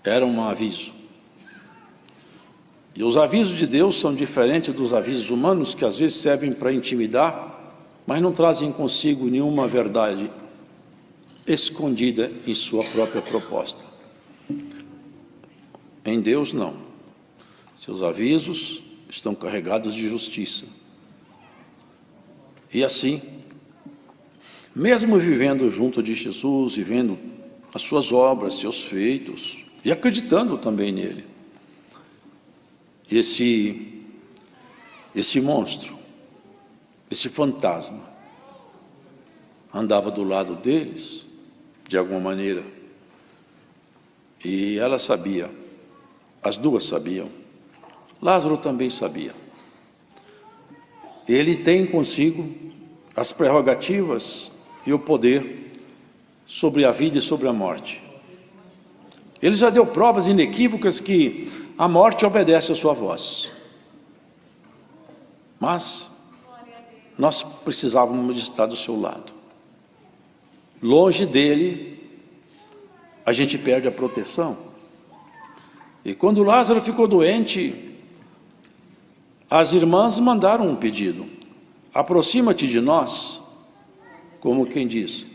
Era um aviso. E os avisos de Deus são diferentes dos avisos humanos, que às vezes servem para intimidar, mas não trazem consigo nenhuma verdade escondida em sua própria proposta. Em Deus, não. Seus avisos estão carregados de justiça. E assim, mesmo vivendo junto de Jesus, vivendo as suas obras, seus feitos, e acreditando também nele, esse monstro, esse fantasma, andava do lado deles, de alguma maneira, e ela sabia, as duas sabiam, Lázaro também sabia. Ele tem consigo as prerrogativas e o poder sobre a vida e sobre a morte. Ele já deu provas inequívocas que a morte obedece à sua voz. Mas nós precisávamos estar do seu lado. Longe dele, a gente perde a proteção. E quando Lázaro ficou doente, as irmãs mandaram um pedido: aproxima-te de nós, como quem diz,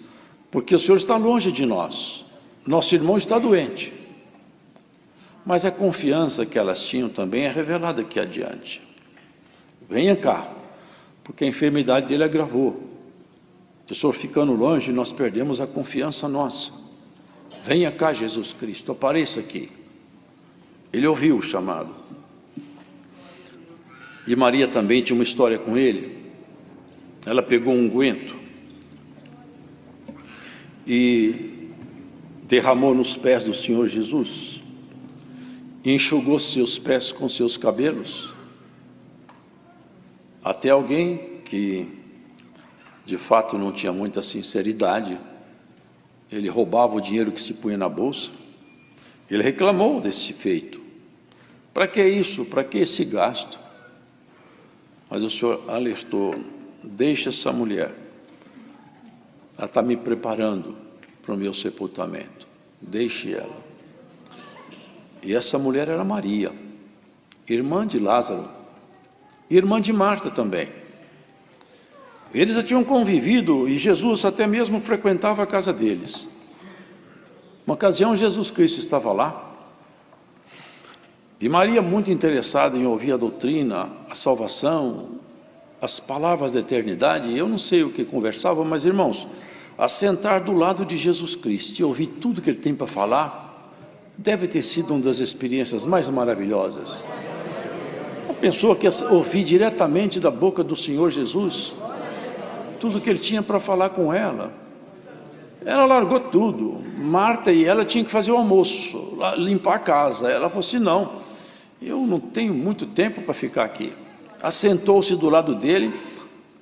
porque o Senhor está longe de nós, nosso irmão está doente. Mas a confiança que elas tinham também é revelada aqui adiante. Venha cá, porque a enfermidade dele agravou. O Senhor ficando longe, nós perdemos a confiança nossa. Venha cá, Jesus Cristo, apareça aqui. Ele ouviu o chamado. E Maria também tinha uma história com ele. Ela pegou um unguento e derramou nos pés do Senhor Jesus, e enxugou seus pés com seus cabelos. Até alguém que de fato não tinha muita sinceridade, ele roubava o dinheiro que se punha na bolsa, ele reclamou desse feito. Para que isso? Para que esse gasto? Mas o Senhor alertou: deixa essa mulher, ela está me preparando para o meu sepultamento, deixe ela. E essa mulher era Maria, irmã de Lázaro, irmã de Marta também. Eles já tinham convivido e Jesus até mesmo frequentava a casa deles. Uma ocasião Jesus Cristo estava lá, e Maria, muito interessada em ouvir a doutrina, a salvação, as palavras da eternidade, eu não sei o que conversava, mas irmãos, assentar do lado de Jesus Cristo e ouvir tudo que ele tem para falar, deve ter sido uma das experiências mais maravilhosas. Uma pessoa que ouvir diretamente da boca do Senhor Jesus tudo que ele tinha para falar com ela. Ela largou tudo. Marta e ela tinham que fazer o almoço, limpar a casa. Ela falou assim: não, eu não tenho muito tempo para ficar aqui. Assentou-se do lado dele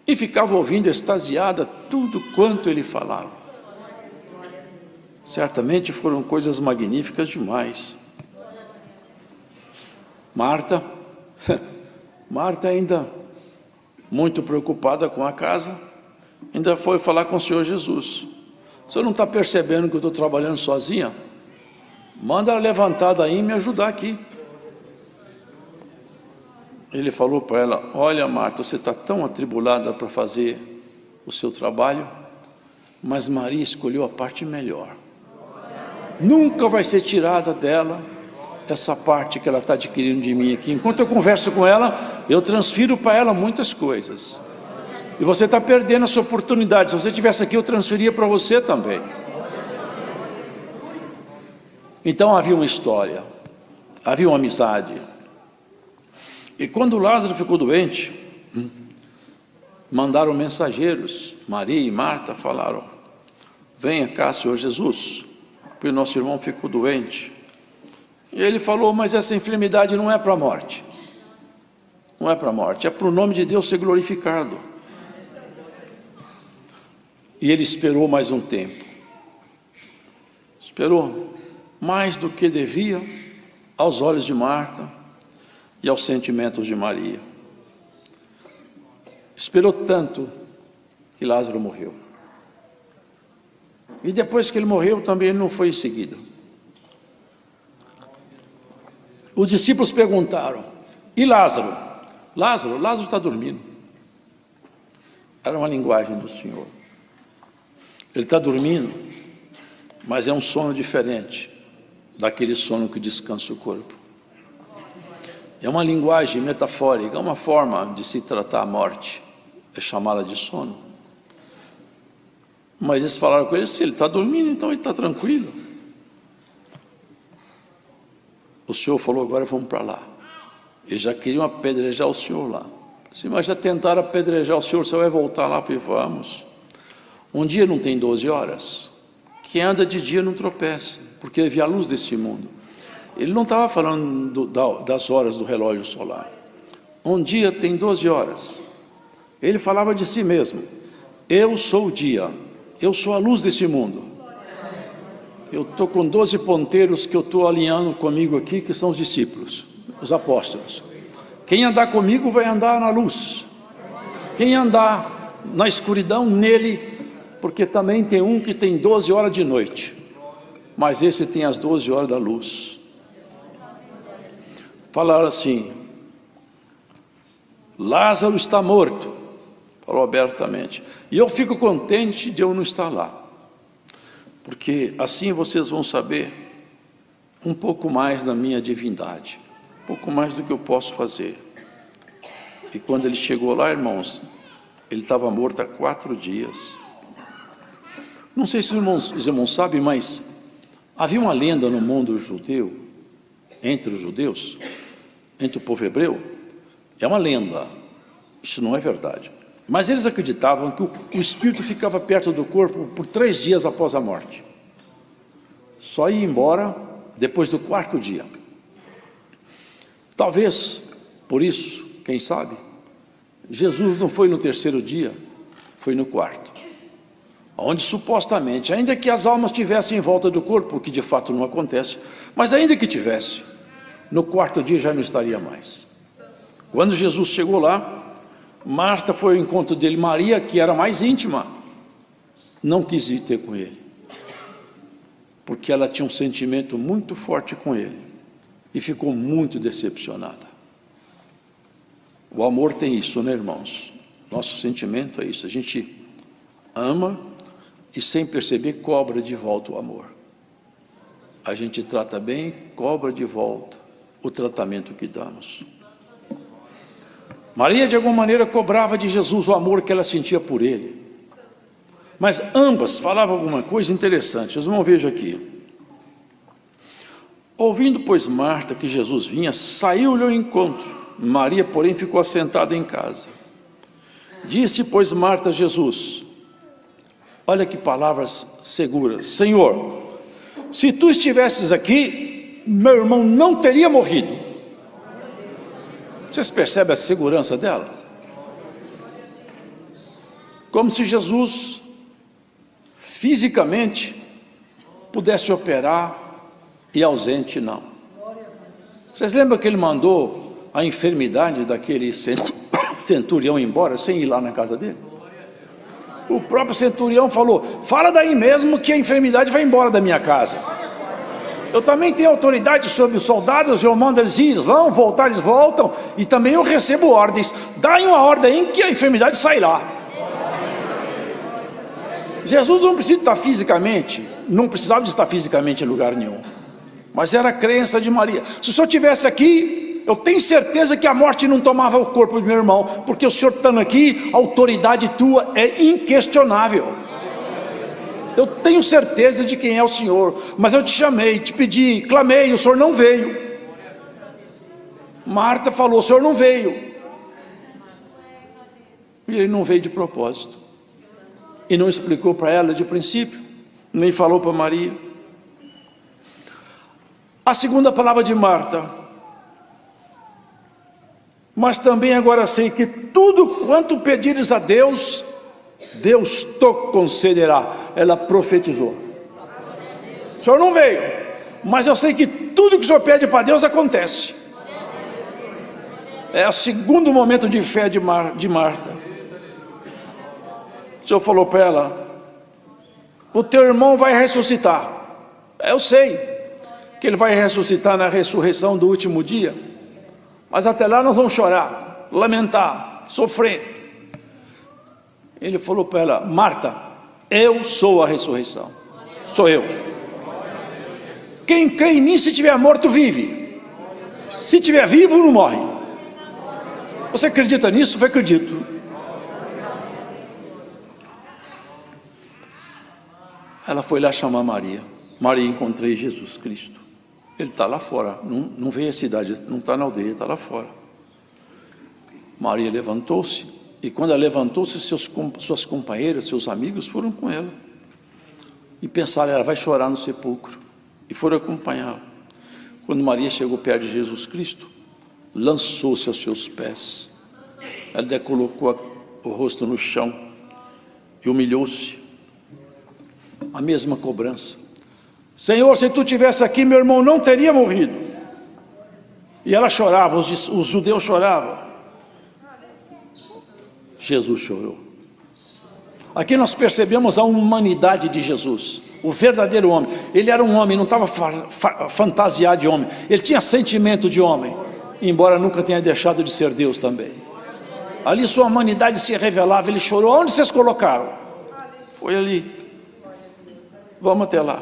e ficava ouvindo extasiada tudo quanto ele falava. Certamente foram coisas magníficas demais. Marta ainda muito preocupada com a casa, ainda foi falar com o Senhor Jesus: você não está percebendo que eu estou trabalhando sozinha? Manda ela levantada aí e me ajudar aqui. Ele falou para ela: olha, Marta, você está tão atribulada para fazer o seu trabalho, mas Maria escolheu a parte melhor. Nunca vai ser tirada dela essa parte que ela está adquirindo de mim aqui. Enquanto eu converso com ela, eu transfiro para ela muitas coisas. E você está perdendo essa oportunidade. Se você estivesse aqui, eu transferia para você também. Então havia uma história, havia uma amizade. E quando Lázaro ficou doente, mandaram mensageiros, Maria e Marta falaram: venha cá, Senhor Jesus, porque o nosso irmão ficou doente. E ele falou: mas essa enfermidade não é para a morte. Não é para a morte, é para o nome de Deus ser glorificado. E ele esperou mais um tempo. Esperou mais do que devia aos olhos de Marta e aos sentimentos de Maria. Esperou tanto que Lázaro morreu. E depois que ele morreu, também ele não foi em seguida. Os discípulos perguntaram: e Lázaro? Lázaro está dormindo. Era uma linguagem do Senhor. Ele está dormindo, mas é um sono diferente daquele sono que descansa o corpo. É uma linguagem metafórica, é uma forma de se tratar a morte, é chamada de sono. Mas eles falaram com ele: se ele está dormindo, então ele está tranquilo. O Senhor falou: agora vamos para lá. Eles já queriam apedrejar o Senhor lá. Sim, mas já tentaram apedrejar o Senhor, você vai voltar lá? Eu falei: vamos. Um dia não tem 12 horas. Quem anda de dia não tropeça, porque vê a luz deste mundo. Ele não estava falando das horas do relógio solar. Um dia tem 12 horas. Ele falava de si mesmo: eu sou o dia, eu sou a luz desse mundo. Eu estou com 12 ponteiros que eu estou alinhando comigo aqui, que são os discípulos, os apóstolos. Quem andar comigo vai andar na luz. Quem andar na escuridão, nele, porque também tem um que tem 12 horas de noite, mas esse tem as 12 horas da luz. Falaram assim: Lázaro está morto. Falou abertamente. E eu fico contente de eu não estar lá, porque assim vocês vão saber um pouco mais da minha divindade, um pouco mais do que eu posso fazer. E quando ele chegou lá, irmãos, ele estava morto há 4 dias. Não sei se os irmãos sabem, mas havia uma lenda no mundo judeu, entre os judeus, entre o povo hebreu. É uma lenda, isso não é verdade. Mas eles acreditavam que o espírito ficava perto do corpo por 3 dias após a morte. Só ia embora depois do 4º dia. Talvez, por isso, quem sabe, Jesus não foi no 3º dia, foi no 4º. Onde supostamente, ainda que as almas estivessem em volta do corpo, o que de fato não acontece, mas ainda que tivesse, no 4º dia já não estaria mais. Quando Jesus chegou lá, Marta foi ao encontro dele. Maria, que era mais íntima, não quis ir ter com ele, porque ela tinha um sentimento muito forte com ele, e ficou muito decepcionada. O amor tem isso, né, irmãos? Nosso sentimento é isso, a gente ama e sem perceber cobra de volta o amor. A gente trata bem, cobra de volta o tratamento que damos. Maria de alguma maneira cobrava de Jesus o amor que ela sentia por ele, mas ambas falavam alguma coisa interessante. Vocês vão ver aqui. Ouvindo, pois, Marta que Jesus vinha, saiu-lhe ao encontro. Maria, porém, ficou assentada em casa. Disse, pois, Marta a Jesus, olha que palavras seguras: Senhor, se tu estivesses aqui, meu irmão não teria morrido. Vocês percebem a segurança dela? Como se Jesus fisicamente pudesse operar e ausente não. Vocês lembram que ele mandou a enfermidade daquele centurião embora sem ir lá na casa dele? O próprio centurião falou: fala daí mesmo que a enfermidade vai embora da minha casa. Eu também tenho autoridade sobre os soldados, eu mando eles ir, eles vão voltar, eles voltam, e também eu recebo ordens. Dá uma ordem que a enfermidade sai lá. Jesus não precisa estar fisicamente, não precisava de estar fisicamente em lugar nenhum, mas era a crença de Maria. Se o senhor estivesse aqui, eu tenho certeza que a morte não tomava o corpo do meu irmão, porque o senhor estando aqui, a autoridade tua é inquestionável. Eu tenho certeza de quem é o Senhor, mas eu te chamei, te pedi, clamei, o Senhor não veio. Marta falou: o Senhor não veio. E ele não veio de propósito, e não explicou para ela de princípio, nem falou para Maria. A segunda palavra de Marta: mas também agora sei que tudo quanto pedires a Deus, Deus te concederá. Ela profetizou. O senhor não veio, mas eu sei que tudo que o senhor pede para Deus acontece. É o segundo momento de fé de Marta. O senhor falou para ela: o teu irmão vai ressuscitar. Eu sei. que Ele vai ressuscitar na ressurreição do último dia, mas até lá nós vamos chorar, lamentar, sofrer. Ele falou para ela: Marta, eu sou a ressurreição, sou eu. Quem crê em mim, se tiver morto, vive. Se tiver vivo, não morre. Você acredita nisso? Eu acredito. Ela foi lá chamar Maria. Maria, encontrei Jesus Cristo. Ele está lá fora, não veio à cidade, não está na aldeia, está lá fora. Maria levantou-se, e quando ela levantou-se, suas companheiras, seus amigos foram com ela. E pensaram: ela vai chorar no sepulcro. E foram acompanhá-la. Quando Maria chegou perto de Jesus Cristo, lançou-se aos seus pés. Ela colocou o rosto no chão e humilhou-se. A mesma cobrança: Senhor, se tu estivesse aqui, meu irmão não teria morrido. E ela chorava, os judeus choravam. Jesus chorou. Aqui nós percebemos a humanidade de Jesus, o verdadeiro homem. Ele era um homem, não estava fantasiado de homem. Ele tinha sentimento de homem, embora nunca tenha deixado de ser Deus também. Ali sua humanidade se revelava. Ele chorou. Onde vocês colocaram? Foi ali. Vamos até lá.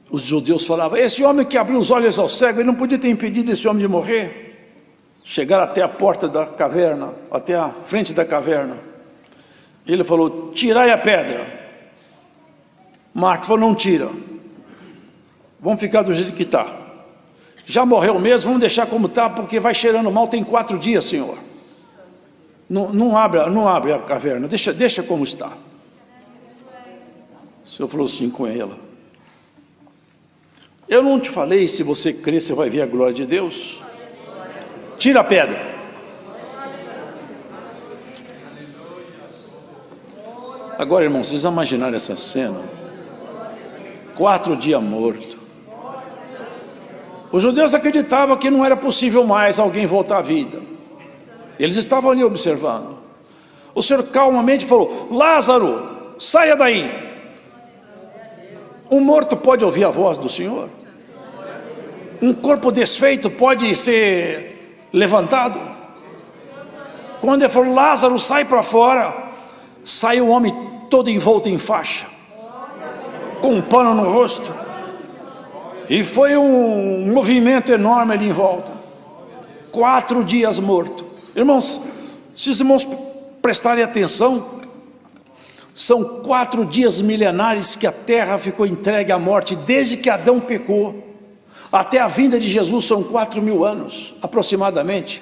Os judeus falavam: esse homem que abriu os olhos ao cego, ele não podia ter impedido esse homem de morrer. Chegaram até a porta da caverna, até a frente da caverna. Ele falou: tirai a pedra. Marta falou: não tira, vamos ficar do jeito que está. Já morreu mesmo, vamos deixar como está, porque vai cheirando mal, tem 4 dias, Senhor. Não abre a caverna, deixa como está. O Senhor falou assim com ela: eu não te falei, se você crer, você vai ver a glória de Deus? Tira a pedra. Agora, irmãos, vocês imaginaram essa cena? 4 dias morto. Os judeus acreditavam que não era possível mais alguém voltar à vida. Eles estavam ali observando. O Senhor calmamente falou: Lázaro, saia daí. Um morto pode ouvir a voz do Senhor? Um corpo desfeito pode ser levantado? Quando ele falou: Lázaro, sai para fora, saiu o homem todo envolto em faixa, com um pano no rosto, e foi um movimento enorme ali em volta. 4 dias morto. Irmãos, se os irmãos prestarem atenção, são 4 dias milenares que a terra ficou entregue à morte, desde que Adão pecou até a vinda de Jesus. São 4.000 anos aproximadamente.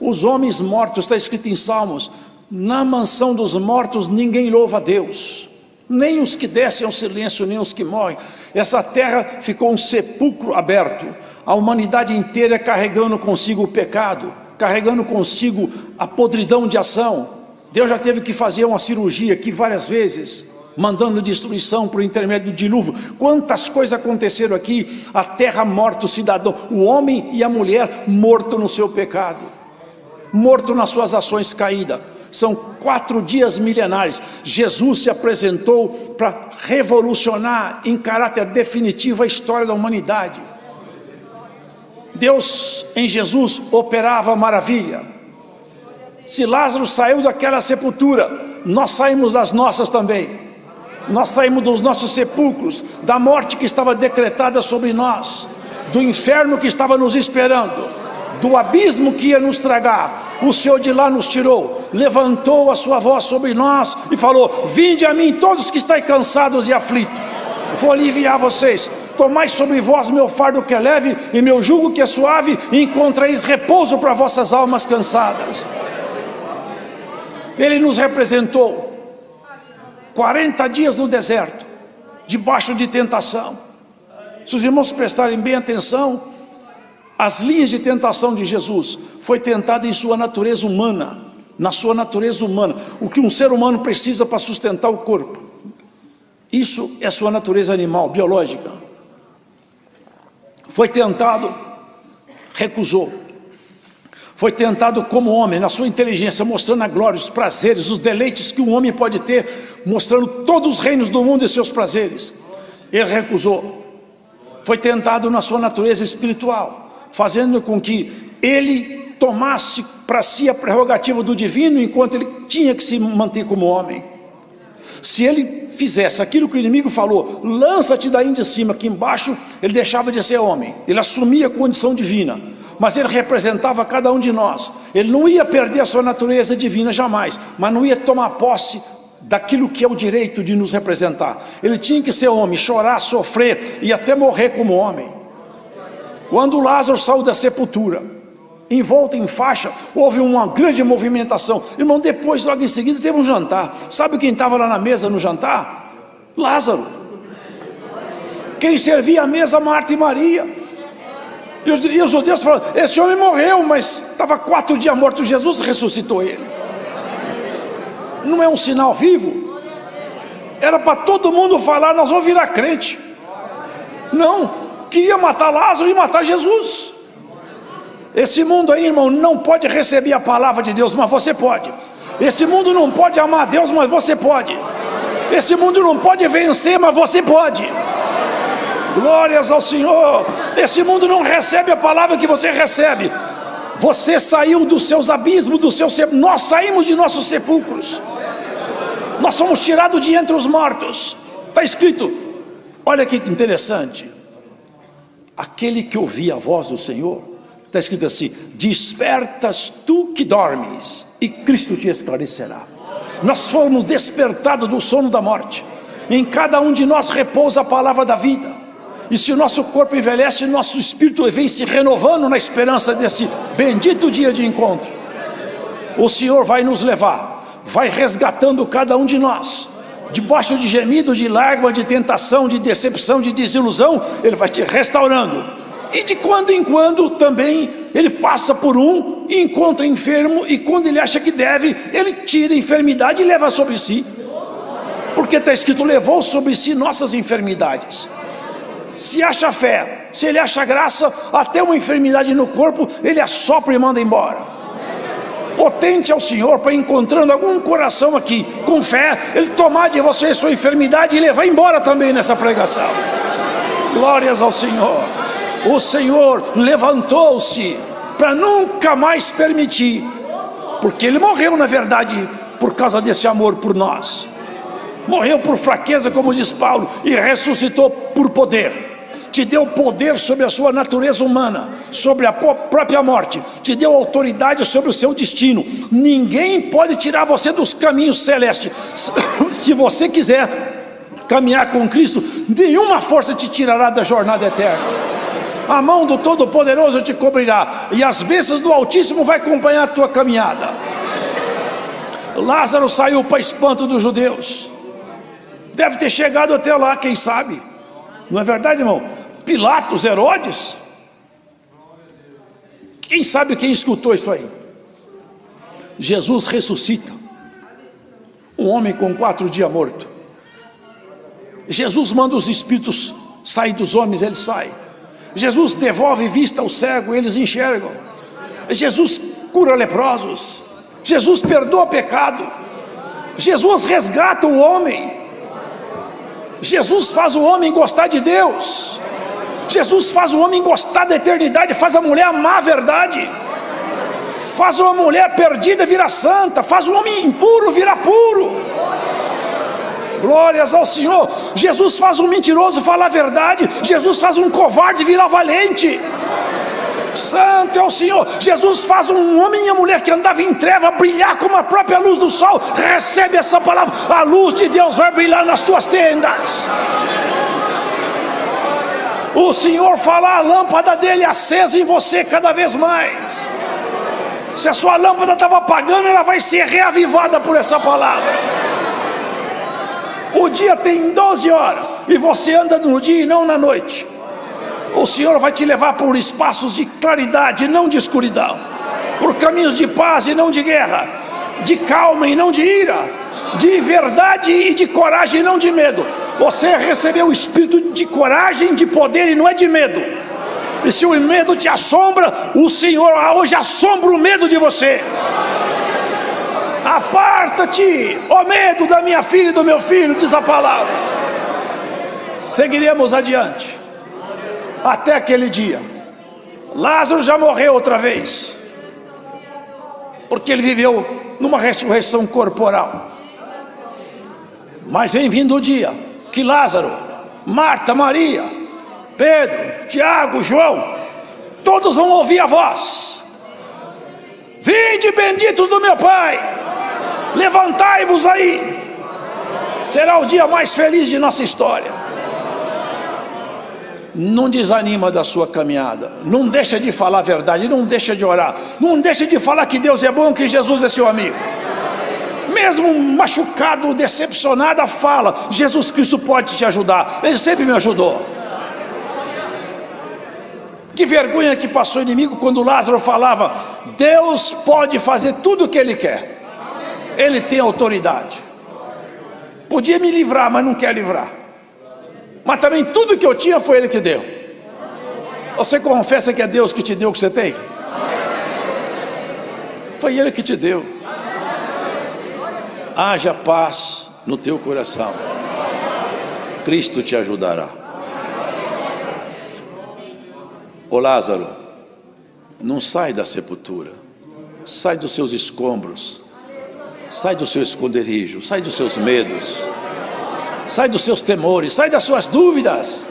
Os homens mortos, está escrito em Salmos: na mansão dos mortos ninguém louva a Deus, nem os que descem ao silêncio, nem os que morrem. Essa terra ficou um sepulcro aberto, a humanidade inteira carregando consigo o pecado, carregando consigo a podridão de ação. Deus já teve que fazer uma cirurgia aqui várias vezes, mandando destruição por intermédio do dilúvio. Quantas coisas aconteceram aqui? A terra morta, o cidadão, o homem e a mulher morto no seu pecado, morto nas suas ações caídas. São 4 dias milenares. Jesus se apresentou para revolucionar em caráter definitivo a história da humanidade. Deus em Jesus operava maravilha. Se Lázaro saiu daquela sepultura, nós saímos das nossas também. Nós saímos dos nossos sepulcros, da morte que estava decretada sobre nós, do inferno que estava nos esperando, do abismo que ia nos tragar. O Senhor de lá nos tirou, levantou a sua voz sobre nós e falou: vinde a mim todos que estáis cansados e aflitos, vou aliviar vocês. Tomai sobre vós meu fardo que é leve e meu jugo que é suave, e encontrareis repouso para vossas almas cansadas. Ele nos representou 40 dias no deserto, debaixo de tentação. Se os irmãos prestarem bem atenção, as linhas de tentação de Jesus foi tentado em sua natureza humana, na sua natureza humana, o que um ser humano precisa para sustentar o corpo. Isso é sua natureza animal, biológica. Foi tentado, recusou. Foi tentado como homem, na sua inteligência, mostrando a glória, os prazeres, os deleites que um homem pode ter, mostrando todos os reinos do mundo e seus prazeres. Ele recusou. foi tentado na sua natureza espiritual, fazendo com que ele tomasse para si a prerrogativa do divino, enquanto ele tinha que se manter como homem. Se ele fizesse aquilo que o inimigo falou, lança-te daí de cima, aqui embaixo, ele deixava de ser homem, ele assumia a condição divina, mas ele representava cada um de nós. Ele não ia perder a sua natureza divina jamais, mas não ia tomar posse daquilo que é o direito de nos representar. Ele tinha que ser homem, chorar, sofrer e até morrer como homem. Quando Lázaro saiu da sepultura, envolto em faixa, houve uma grande movimentação. Irmão, depois, logo em seguida, teve um jantar. Sabe quem estava lá na mesa no jantar? Lázaro. Quem servia a mesa? Marta e Maria. E os judeus falaram: esse homem morreu, mas estava 4 dias morto. Jesus ressuscitou ele. Não é um sinal vivo? Era para todo mundo falar: nós vamos virar crente. Não, queria matar Lázaro e matar Jesus. Esse mundo aí, irmão, não pode receber a palavra de Deus, mas você pode. Esse mundo não pode amar a Deus, mas você pode. Esse mundo não pode vencer, mas você pode. Glórias ao Senhor. Esse mundo não recebe a palavra que você recebe. Você saiu dos seus abismos, nós saímos de nossos sepulcros. Nós somos tirados de entre os mortos. Está escrito, olha que interessante: aquele que ouvia a voz do Senhor, está escrito assim: despertas tu que dormes, e Cristo te esclarecerá. Nós fomos despertados do sono da morte. Em cada um de nós repousa a palavra da vida. E se o nosso corpo envelhece, nosso espírito vem se renovando na esperança desse bendito dia de encontro. O Senhor vai nos levar, vai resgatando cada um de nós, debaixo de gemido, de lágrima, de tentação, de decepção, de desilusão. Ele vai te restaurando. E de quando em quando também ele passa por um e encontra enfermo, e quando ele acha que deve, ele tira a enfermidade e leva sobre si, porque está escrito: levou sobre si nossas enfermidades. Se acha fé, se ele acha graça, até uma enfermidade no corpo ele assopra e manda embora. Potente é o Senhor para, encontrando algum coração aqui com fé, ele tomar de você sua enfermidade e levar embora também nessa pregação. Glórias ao Senhor. O Senhor levantou-se para nunca mais permitir, porque ele morreu na verdade por causa desse amor por nós. Morreu por fraqueza, como diz Paulo, e ressuscitou por poder. Te deu poder sobre a sua natureza humana, sobre a própria morte. Te deu autoridade sobre o seu destino. Ninguém pode tirar você dos caminhos celestes. Se você quiser caminhar com Cristo, nenhuma força te tirará da jornada eterna. A mão do Todo-Poderoso te cobrirá, e as bênçãos do Altíssimo vai acompanhar a tua caminhada. Lázaro saiu para espanto dos judeus. Deve ter chegado até lá, quem sabe? Não é verdade, irmão? Pilatos, Herodes. Quem sabe quem escutou isso aí? Jesus ressuscita um homem com 4 dias morto. Jesus manda os espíritos sair dos homens, eles saem. Jesus devolve vista ao cego, eles enxergam. Jesus cura leprosos. Jesus perdoa pecado. Jesus resgata o homem. Jesus faz o homem gostar de Deus. Jesus faz o homem gostar da eternidade. Faz a mulher amar a verdade. Faz uma mulher perdida virar santa. Faz um homem impuro virar puro. Glórias ao Senhor. Jesus faz um mentiroso falar a verdade. Jesus faz um covarde virar valente. Santo é o Senhor. Jesus faz um homem e uma mulher que andava em treva brilhar como a própria luz do sol. Recebe essa palavra: a luz de Deus vai brilhar nas tuas tendas. O Senhor fala, a lâmpada dele acesa em você cada vez mais. Se a sua lâmpada estava apagando, ela vai ser reavivada por essa palavra. O dia tem 12 horas e você anda no dia e não na noite. O Senhor vai te levar por espaços de claridade e não de escuridão, por caminhos de paz e não de guerra, de calma e não de ira, de verdade e de coragem e não de medo. Você recebeu o espírito de coragem, de poder, e não é de medo. E se o medo te assombra, o Senhor hoje assombra o medo de você. Aparta-te, ó medo da minha filha e do meu filho, diz a palavra. Seguiremos adiante. até aquele dia. Lázaro já morreu outra vez, porque ele viveu numa ressurreição corporal. Mas vem vindo o dia que Lázaro, Marta, Maria, Pedro, Tiago, João, todos vão ouvir a voz: vinde benditos do meu Pai, levantai-vos aí. Será o dia mais feliz de nossa história. Não desanima da sua caminhada, não deixa de falar a verdade, não deixa de orar, não deixa de falar que Deus é bom, que Jesus é seu amigo. Mesmo machucado, decepcionada, fala: Jesus Cristo pode te ajudar, Ele sempre me ajudou. Que vergonha que passou o inimigo quando Lázaro falava: Deus pode fazer tudo o que Ele quer, Ele tem autoridade. Podia me livrar, mas não quer livrar. Mas também tudo que eu tinha foi Ele que deu. Você confessa que é Deus que te deu o que você tem? Foi Ele que te deu. Haja paz no teu coração, Cristo te ajudará. Ô Lázaro, não sai da sepultura, sai dos seus escombros, sai do seu esconderijo, sai dos seus medos, sai dos seus temores, sai das suas dúvidas.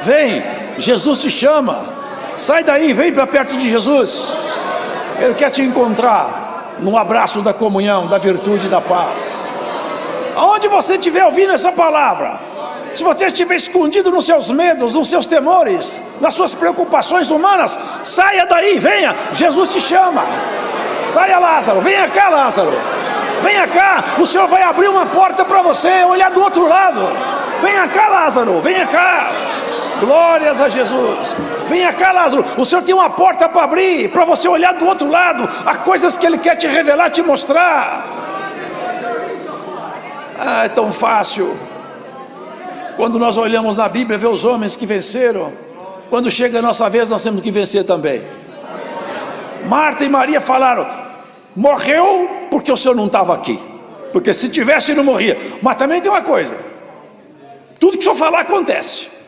Vem, Jesus te chama. Sai daí, vem para perto de Jesus. Ele quer te encontrar no abraço da comunhão, da virtude e da paz. Aonde você estiver ouvindo essa palavra, se você estiver escondido nos seus medos, nos seus temores, nas suas preocupações humanas, saia daí, venha, Jesus te chama. Saia, Lázaro, venha cá, Lázaro. Venha cá, o Senhor vai abrir uma porta para você olhar do outro lado. Venha cá, Lázaro, venha cá. Glórias a Jesus. Venha cá, Lázaro, o Senhor tem uma porta para abrir, para você olhar do outro lado. Há coisas que Ele quer te revelar, te mostrar. É tão fácil. Quando nós olhamos na Bíblia, vê os homens que venceram. Quando chega a nossa vez, nós temos que vencer também. Marta e Maria falaram: morreu porque o Senhor não estava aqui, porque se tivesse não morria. Mas também tem uma coisa: tudo que o Senhor falar acontece.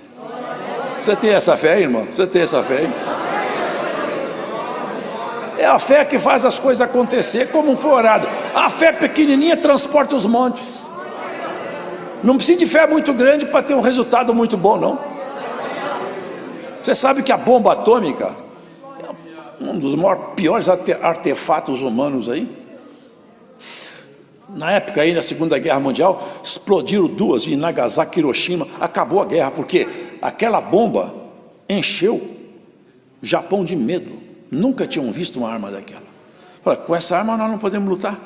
Você tem essa fé, irmão? Você tem essa fé? É a fé que faz as coisas acontecer como foi orado. A fé pequenininha transporta os montes. Não precisa de fé muito grande para ter um resultado muito bom, não. Você sabe que a bomba atômica é um dos piores artefatos humanos aí. Na época aí, na Segunda Guerra Mundial, explodiram duas em Nagasaki e Hiroshima. Acabou a guerra, porque aquela bomba encheu o Japão de medo. Nunca tinham visto uma arma daquela. Fala, com essa arma nós não podemos lutar.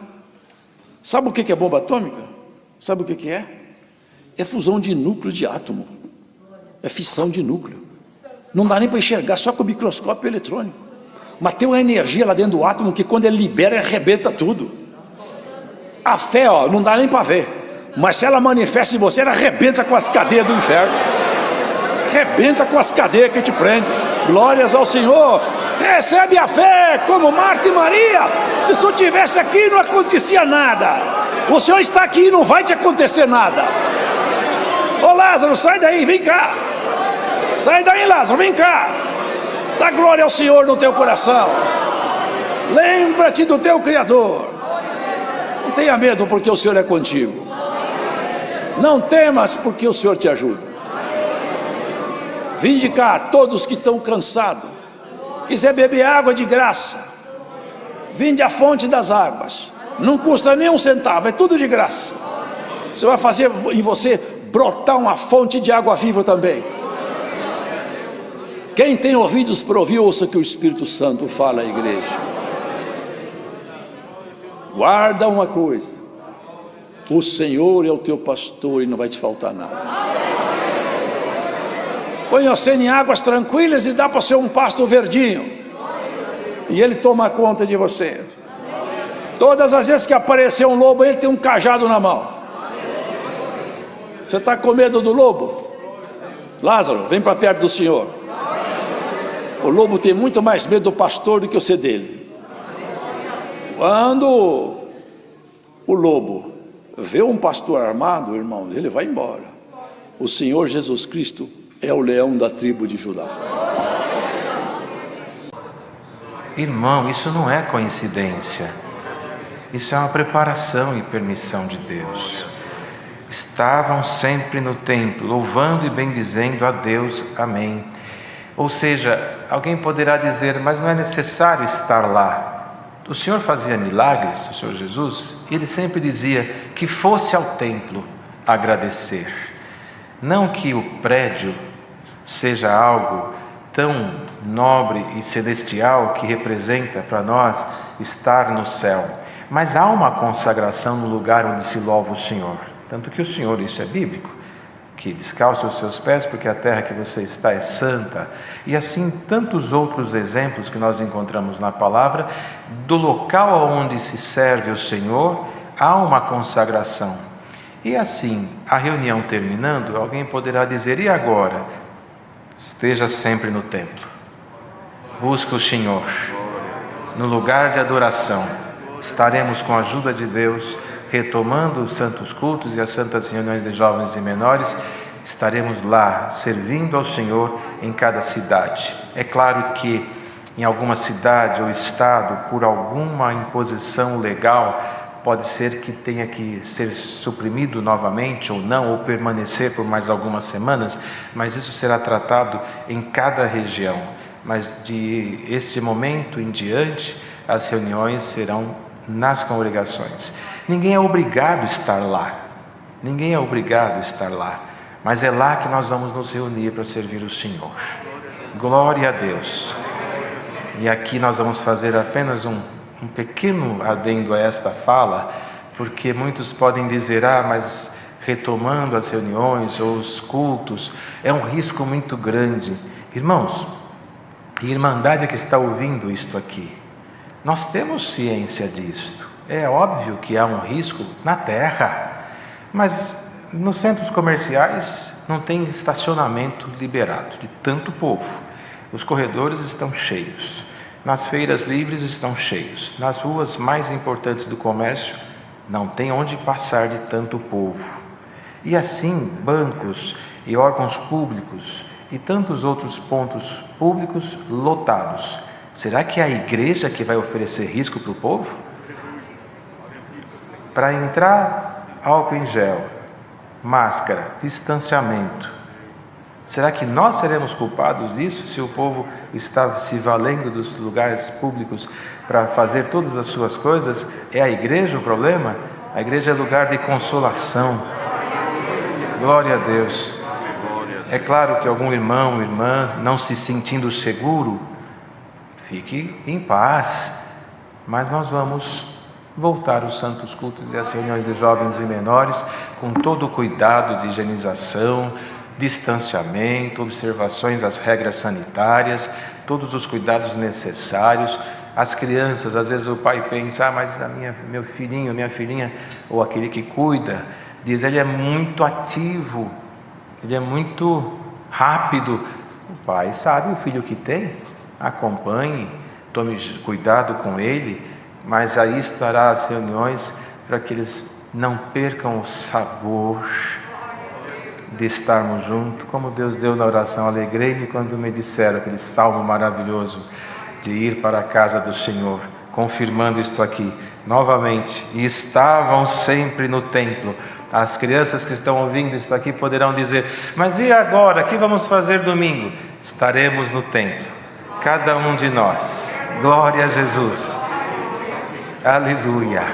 Sabe o que é bomba atômica? Sabe o que é? É fusão de núcleo de átomo. É fissão de núcleo. Não dá nem para enxergar, só com o microscópio eletrônico. Mas tem uma energia lá dentro do átomo que quando ele libera, arrebenta tudo. A fé, ó, não dá nem para ver. Mas se ela manifesta em você, ela arrebenta com as cadeias do inferno. Arrebenta com as cadeias que te prendem. Glórias ao Senhor. Recebe a fé como Marta e Maria. Se o Senhor estivesse aqui, não acontecia nada. O Senhor está aqui e não vai te acontecer nada. Ô Lázaro, sai daí, vem cá. Sai daí, Lázaro, vem cá. Dá glória ao Senhor no teu coração. Lembra-te do teu Criador. Não tenha medo, porque o Senhor é contigo. Não temas, porque o Senhor te ajuda. Vinde cá, todos que estão cansados, quiser beber água de graça, vinde à fonte das águas. Não custa nem um centavo, é tudo de graça. Você vai fazer em você brotar uma fonte de água viva também. Quem tem ouvidos para ouvir, ouça que o Espírito Santo fala à igreja. Guarda uma coisa: o Senhor é o teu pastor e não vai te faltar nada. Põe você em águas tranquilas e dá para ser um pasto verdinho, e Ele toma conta de você. Todas as vezes que aparecer um lobo, Ele tem um cajado na mão. Você está com medo do lobo? Lázaro, vem para perto do Senhor. O lobo tem muito mais medo do pastor do que você dele. Quando o lobo vê um pastor armado, irmãos, ele vai embora. O Senhor Jesus Cristo é o leão da tribo de Judá. Irmão, isso não é coincidência. Isso é uma preparação e permissão de Deus. Estavam sempre no templo, louvando e bendizendo a Deus. Amém. Ou seja, alguém poderá dizer, mas não é necessário estar lá. O Senhor fazia milagres, o Senhor Jesus, e Ele sempre dizia que fosse ao templo agradecer. Não que o prédio seja algo tão nobre e celestial que representa para nós estar no céu, mas há uma consagração no lugar onde se louva o Senhor. Tanto que o Senhor, isso é bíblico, que descalce os seus pés porque a terra que você está é santa. E assim tantos outros exemplos que nós encontramos na palavra, do local onde se serve o Senhor, há uma consagração. E assim, a reunião terminando, alguém poderá dizer, e agora? Esteja sempre no templo. Busque o Senhor. No lugar de adoração, estaremos com a ajuda de Deus, retomando os santos cultos e as santas reuniões de jovens e menores, estaremos lá servindo ao Senhor em cada cidade. É claro que em alguma cidade ou estado, por alguma imposição legal, pode ser que tenha que ser suprimido novamente ou não, ou permanecer por mais algumas semanas, mas isso será tratado em cada região. Mas de este momento em diante, as reuniões serão nas congregações. Ninguém é obrigado a estar lá. Ninguém é obrigado a estar lá. Mas é lá que nós vamos nos reunir para servir o Senhor. Glória a Deus. E aqui nós vamos fazer apenas um pequeno adendo a esta fala, porque muitos podem dizer, mas retomando as reuniões ou os cultos, é um risco muito grande. Irmãos, Irmandade que está ouvindo isto aqui, nós temos ciência disto. É óbvio que há um risco na terra, mas nos centros comerciais não tem estacionamento liberado de tanto povo. Os corredores estão cheios, nas feiras livres estão cheios, nas ruas mais importantes do comércio não tem onde passar de tanto povo. E assim, bancos e órgãos públicos e tantos outros pontos públicos lotados. Será que é a igreja que vai oferecer risco para o povo? Para entrar, álcool em gel, máscara, distanciamento. Será que nós seremos culpados disso se o povo está se valendo dos lugares públicos para fazer todas as suas coisas? É a igreja o problema? A igreja é lugar de consolação. Glória a Deus. É claro que algum irmão, irmã, não se sentindo seguro, fique em paz, mas nós vamos voltar aos santos cultos e às reuniões de jovens e menores com todo o cuidado de higienização, distanciamento, observações às regras sanitárias, todos os cuidados necessários. As crianças, às vezes o pai pensa, mas meu filhinho, minha filhinha, ou aquele que cuida, diz, ele é muito ativo, ele é muito rápido. O pai sabe o filho que tem, acompanhe, tome cuidado com ele, mas aí estará as reuniões para que eles não percam o sabor de estarmos juntos, como Deus deu na oração. Alegrei-me quando me disseram aquele salmo maravilhoso de ir para a casa do Senhor, confirmando isto aqui novamente. E estavam sempre no templo. As crianças que estão ouvindo isso aqui poderão dizer, mas e agora? O que vamos fazer domingo? Estaremos no templo, cada um de nós. Glória a Jesus. Aleluia.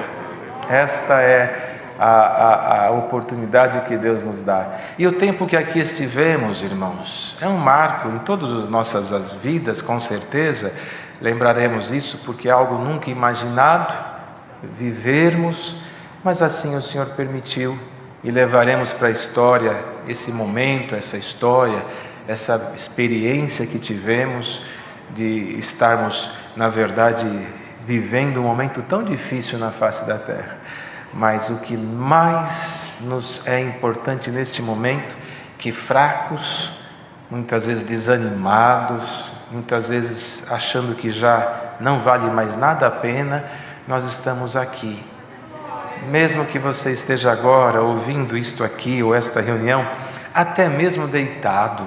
Esta é a oportunidade que Deus nos dá. E o tempo que aqui estivemos, irmãos, é um marco em todas as nossas vidas, com certeza. Lembraremos isso porque é algo nunca imaginado, vivermos, mas assim o Senhor permitiu e levaremos para a história esse momento, essa história, essa experiência que tivemos de estarmos, na verdade, vivendo um momento tão difícil na face da terra. Mas o que mais nos é importante neste momento, que fracos, muitas vezes desanimados, muitas vezes achando que já não vale mais nada a pena, nós estamos aqui. Mesmo que você esteja agora ouvindo isto aqui, ou esta reunião, até mesmo deitado,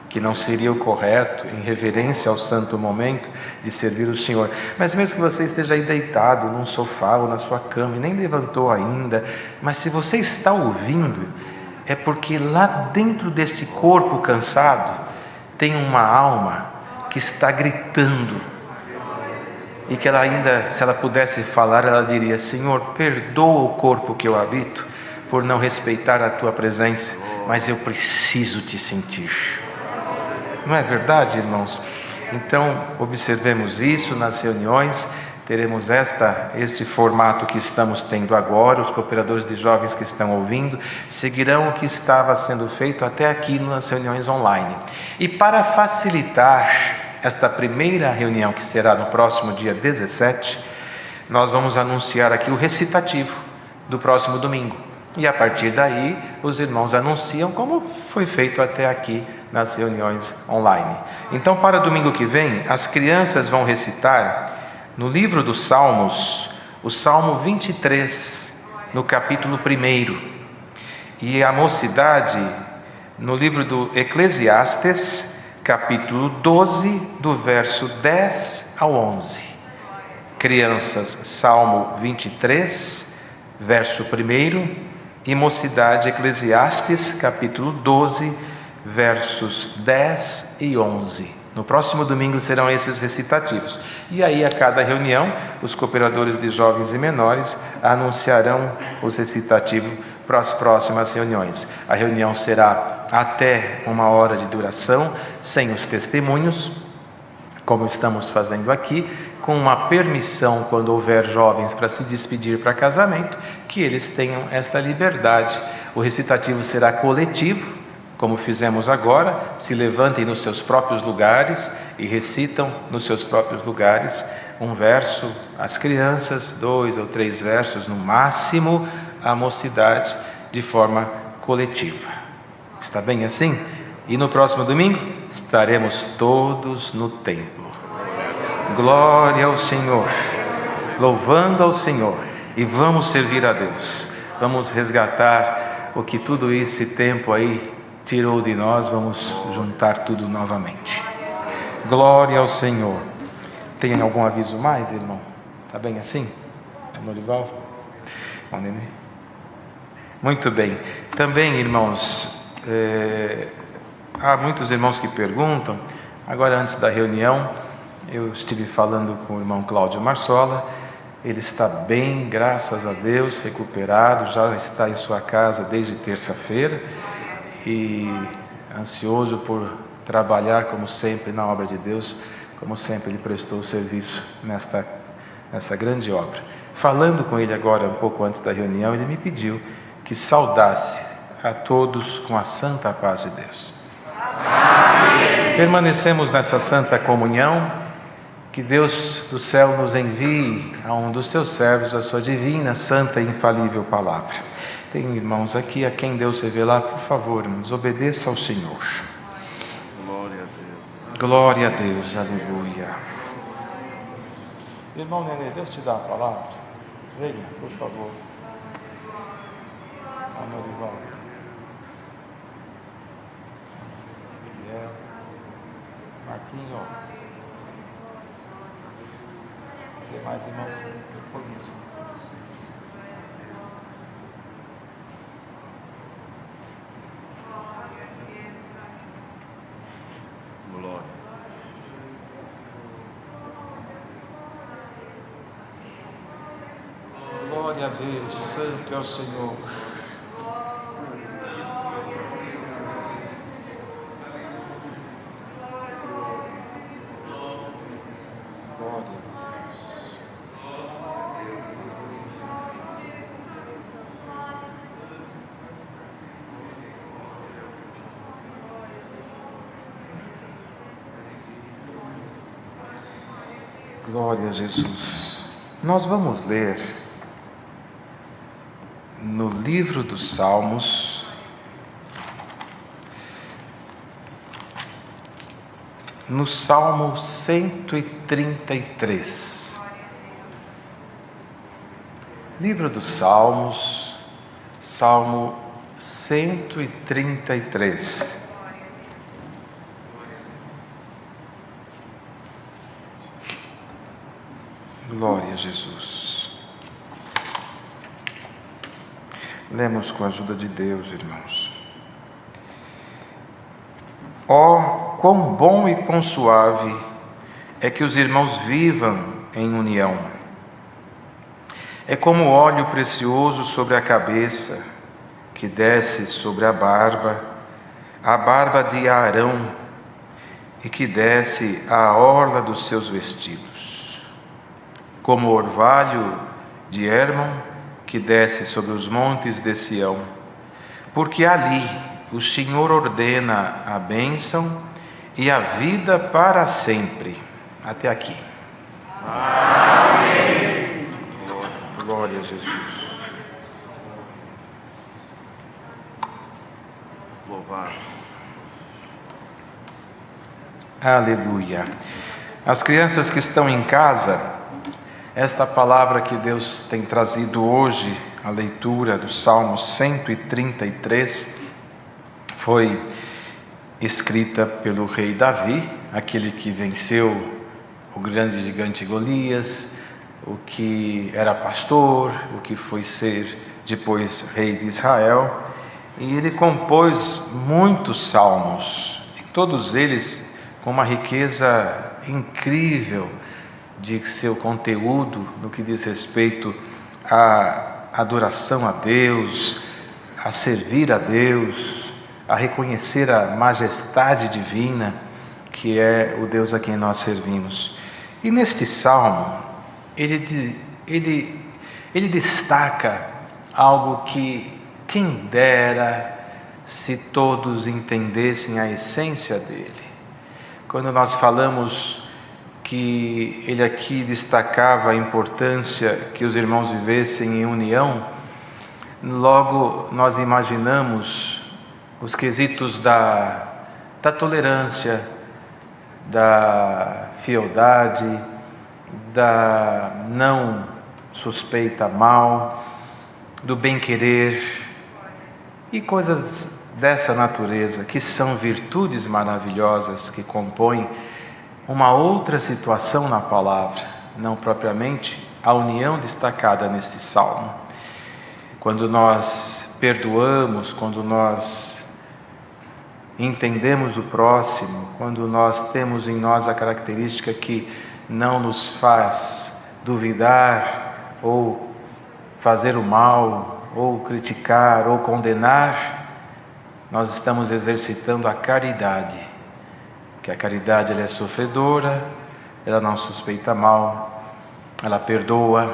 que não seria o correto, em reverência ao santo momento de servir o Senhor. Mas mesmo que você esteja aí deitado num sofá ou na sua cama e nem levantou ainda, mas se você está ouvindo, é porque lá dentro deste corpo cansado tem uma alma que está gritando, e que ela ainda, se ela pudesse falar, ela diria: Senhor, perdoa o corpo que eu habito por não respeitar a tua presença, mas eu preciso te sentir. Não é verdade, irmãos? Então, observemos isso nas reuniões. Teremos este formato que estamos tendo agora. Os cooperadores de jovens que estão ouvindo seguirão o que estava sendo feito até aqui nas reuniões online. E para facilitar esta primeira reunião, que será no próximo dia 17, nós vamos anunciar aqui o recitativo do próximo domingo. E a partir daí, os irmãos anunciam como foi feito até aqui nas reuniões online. Então, para domingo que vem, as crianças vão recitar no livro dos Salmos, o Salmo 23, no capítulo 1. E a mocidade, no livro do Eclesiastes, capítulo 12, do verso 10 ao 11. Crianças, Salmo 23, verso 1, e mocidade, Eclesiastes, capítulo 12, versos 10 e 11. No próximo domingo serão esses recitativos. E aí, a cada reunião, os cooperadores de jovens e menores anunciarão os recitativos para as próximas reuniões. A reunião será até 1 hora de duração, sem os testemunhos, como estamos fazendo aqui, com uma permissão, quando houver jovens para se despedir para casamento, que eles tenham esta liberdade. O recitativo será coletivo, como fizemos agora. Se levantem nos seus próprios lugares e recitam nos seus próprios lugares um verso, as crianças, 2 ou 3 versos no máximo, a mocidade, de forma coletiva. Está bem assim? E no próximo domingo estaremos todos no templo. Glória ao Senhor, louvando ao Senhor, e vamos servir a Deus. Vamos resgatar o que tudo esse tempo aí tirou de nós, vamos juntar tudo novamente. Glória ao Senhor. Tem algum aviso mais, irmão? Está bem assim? Norival? Muito bem. Também, irmãos, há muitos irmãos que perguntam. Agora, antes da reunião, eu estive falando com o irmão Cláudio Marsola. Ele está bem, graças a Deus, recuperado, já está em sua casa desde terça-feira, e ansioso por trabalhar, como sempre, na obra de Deus, como sempre ele prestou serviço nessa grande obra. Falando com ele agora, um pouco antes da reunião, ele me pediu que saudasse a todos com a santa paz de Deus. Amém. Permanecemos nessa santa comunhão. Que Deus do céu nos envie a um dos seus servos a sua divina, santa e infalível palavra. Tem irmãos aqui a quem Deus revelar, por favor, irmãos, obedeça ao Senhor. Glória a Deus. Glória a Deus, aleluia. Irmão Nenê, Deus te dá a palavra? Venha, por favor. Norival. Miguel. Marquinho. Tem mais irmãos? Por isso. Glória. Glória a Deus, santo é o Senhor. Glória a Deus. Glória a Jesus. Nós vamos ler no livro dos Salmos, no Salmo 133. Livro dos Salmos, Salmo 133. Glória a Jesus. Lemos com a ajuda de Deus, irmãos. Ó, quão bom e quão suave é que os irmãos vivam em união. É como óleo precioso sobre a cabeça, que desce sobre a barba de Arão, e que desce à orla dos seus vestidos. Como orvalho de Hermon, que desce sobre os montes de Sião, porque ali o Senhor ordena a bênção e a vida para sempre. Até aqui. Amém. Glória a Jesus. Louvado. Aleluia. As crianças que estão em casa, esta palavra que Deus tem trazido hoje, a leitura do Salmo 133, foi escrita pelo rei Davi, aquele que venceu o grande gigante Golias, o que era pastor, o que foi ser depois rei de Israel, e ele compôs muitos salmos, e todos eles com uma riqueza incrível de seu conteúdo no que diz respeito à adoração a Deus, a servir a Deus, a reconhecer a majestade divina que é o Deus a quem nós servimos. E neste salmo, ele destaca algo que, quem dera se todos entendessem a essência dele. Quando nós falamos que ele aqui destacava a importância que os irmãos vivessem em união, logo nós imaginamos os quesitos da tolerância, da fieldade, da não suspeita mal, do bem-querer e coisas dessa natureza, que são virtudes maravilhosas que compõem uma outra situação na palavra, não propriamente a união destacada neste salmo. Quando nós perdoamos, quando nós entendemos o próximo, quando nós temos em nós a característica que não nos faz duvidar ou fazer o mal, ou criticar ou condenar, nós estamos exercitando a caridade, que a caridade ela é sofredora, ela não suspeita mal, ela perdoa,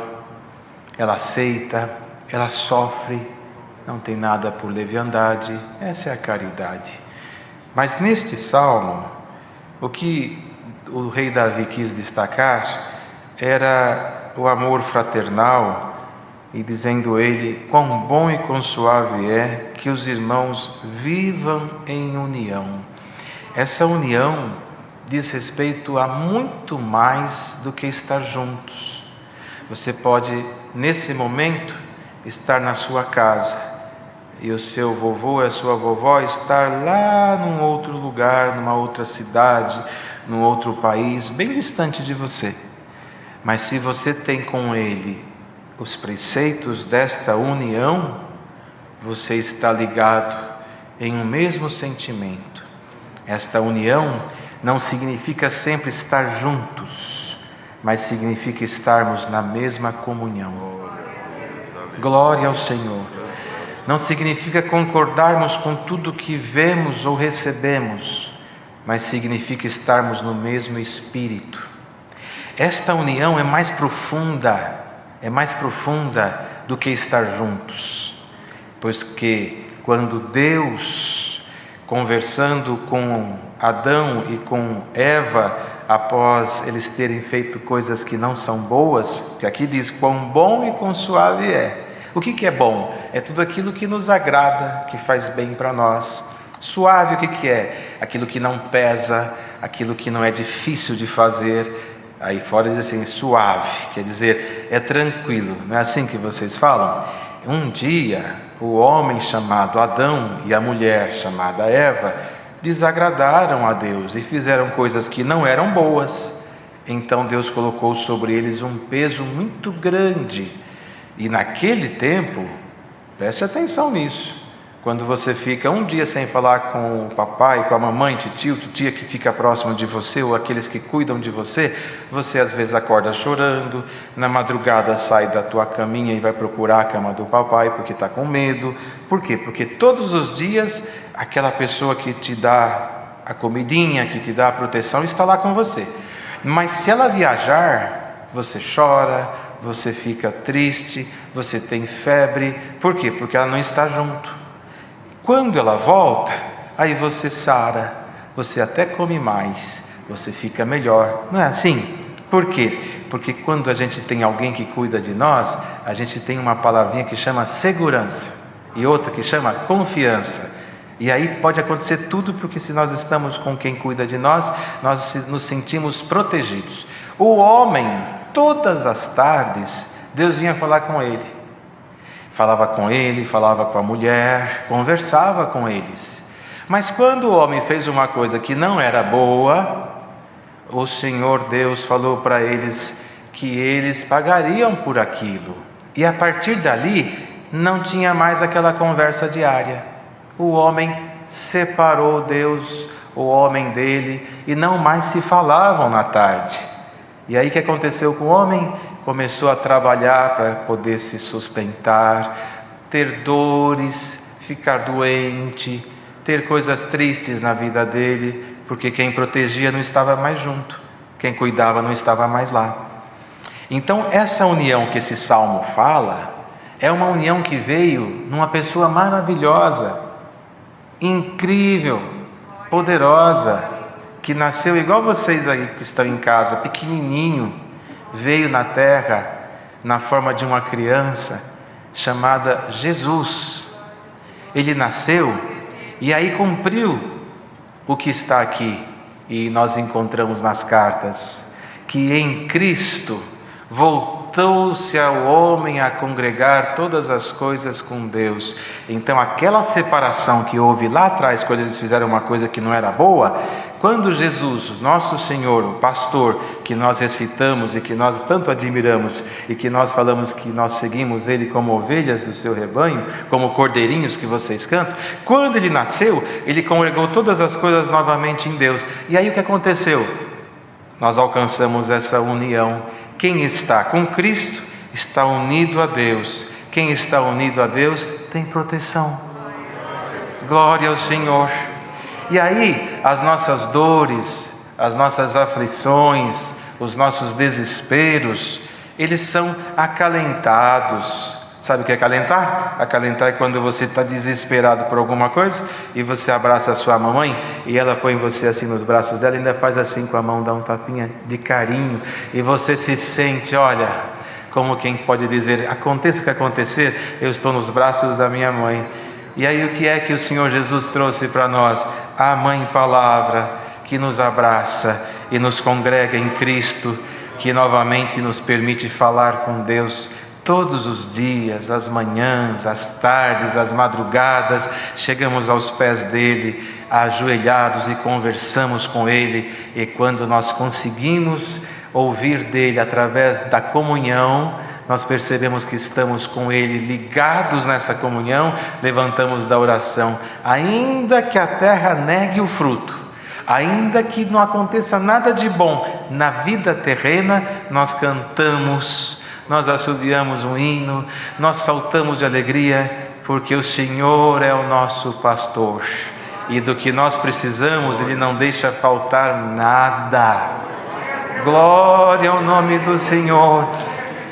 ela aceita, ela sofre, não tem nada por leviandade. Essa é a caridade. Mas neste salmo, o que o rei Davi quis destacar era o amor fraternal, e dizendo ele, quão bom e quão suave é que os irmãos vivam em união. Essa união diz respeito a muito mais do que estar juntos. Você pode, nesse momento, estar na sua casa, e o seu vovô e a sua vovó estar lá num outro lugar, numa outra cidade, num outro país, bem distante de você. Mas se você tem com ele os preceitos desta união, você está ligado em um mesmo sentimento. Esta união não significa sempre estar juntos, mas significa estarmos na mesma comunhão. Glória ao Senhor. Não significa concordarmos com tudo que vemos ou recebemos, mas significa estarmos no mesmo espírito. Esta união é mais profunda do que estar juntos, pois que quando Deus, conversando com Adão e com Eva, após eles terem feito coisas que não são boas, que aqui diz quão bom e quão suave é. O que é bom? É tudo aquilo que nos agrada, que faz bem para nós. Suave, o que é? Aquilo que não pesa, aquilo que não é difícil de fazer. Aí fora diz assim, suave, quer dizer, é tranquilo. Não é assim que vocês falam? Um dia, o homem chamado Adão e a mulher chamada Eva desagradaram a Deus e fizeram coisas que não eram boas. Então Deus colocou sobre eles um peso muito grande. E naquele tempo, preste atenção nisso, quando você fica um dia sem falar com o papai, com a mamãe, tio, titia que fica próximo de você, ou aqueles que cuidam de você, você às vezes acorda chorando, na madrugada sai da tua caminha e vai procurar a cama do papai porque está com medo. Por quê? Porque todos os dias aquela pessoa que te dá a comidinha, que te dá a proteção, está lá com você. Mas se ela viajar, você chora, você fica triste, você tem febre. Por quê? Porque ela não está junto. Quando ela volta, aí você sara, você até come mais, você fica melhor. Não é assim? Por quê? Porque quando a gente tem alguém que cuida de nós, a gente tem uma palavrinha que chama segurança e outra que chama confiança. E aí pode acontecer tudo, porque se nós estamos com quem cuida de nós, nós nos sentimos protegidos. O homem, todas as tardes, Deus vinha falar com ele. Falava com ele, falava com a mulher, conversava com eles. Mas quando o homem fez uma coisa que não era boa, o Senhor Deus falou para eles que eles pagariam por aquilo. E a partir dali, não tinha mais aquela conversa diária. O homem separou Deus, o homem dele, e não mais se falavam na tarde. E aí o que aconteceu com o homem? Começou a trabalhar para poder se sustentar, ter dores, ficar doente, ter coisas tristes na vida dele, porque quem protegia não estava mais junto, quem cuidava não estava mais lá. Então essa união que esse salmo fala, é uma união que veio numa pessoa maravilhosa, incrível, poderosa, que nasceu igual vocês aí que estão em casa, pequenininho, veio na terra na forma de uma criança chamada Jesus. Ele nasceu e aí cumpriu o que está aqui, e nós encontramos nas cartas, que em Cristo voltou-se ao homem a congregar todas as coisas com Deus. Então aquela separação que houve lá atrás, quando eles fizeram uma coisa que não era boa, quando Jesus, nosso Senhor, o pastor, que nós recitamos e que nós tanto admiramos, e que nós falamos que nós seguimos Ele como ovelhas do seu rebanho, como cordeirinhos que vocês cantam, quando Ele nasceu, Ele congregou todas as coisas novamente em Deus. E aí o que aconteceu? Nós alcançamos essa união. Quem está com Cristo está unido a Deus. Quem está unido a Deus tem proteção. Glória ao Senhor. E aí as nossas dores, as nossas aflições, os nossos desesperos, eles são acalentados. Sabe o que é acalentar? Acalentar é quando você está desesperado por alguma coisa e você abraça a sua mamãe e ela põe você assim nos braços dela e ainda faz assim com a mão, dá um tapinha de carinho, e você se sente, olha, como quem pode dizer, aconteça o que acontecer, eu estou nos braços da minha mãe. E aí o que é que o Senhor Jesus trouxe para nós? A Mãe Palavra, que nos abraça e nos congrega em Cristo, que novamente nos permite falar com Deus todos os dias, as manhãs, as tardes, as madrugadas. Chegamos aos pés dele, ajoelhados, e conversamos com ele. E quando nós conseguimos ouvir dele através da comunhão, nós percebemos que estamos com Ele ligados nessa comunhão, levantamos da oração. Ainda que a terra negue o fruto, ainda que não aconteça nada de bom na vida terrena, nós cantamos, nós assobiamos um hino, nós saltamos de alegria, porque o Senhor é o nosso pastor, e do que nós precisamos Ele não deixa faltar nada. Glória ao nome do Senhor.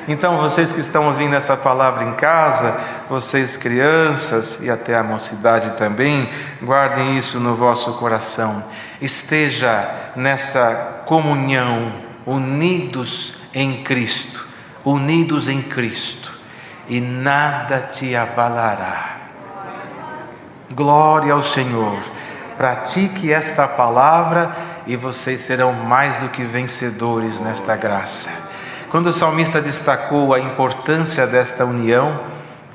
Então vocês que estão ouvindo essa palavra em casa, vocês crianças e até a mocidade também, guardem isso no vosso coração. Esteja nessa comunhão, unidos em Cristo, e nada te abalará. Glória ao Senhor. Pratique esta palavra e vocês serão mais do que vencedores nesta graça. Quando o salmista destacou a importância desta união,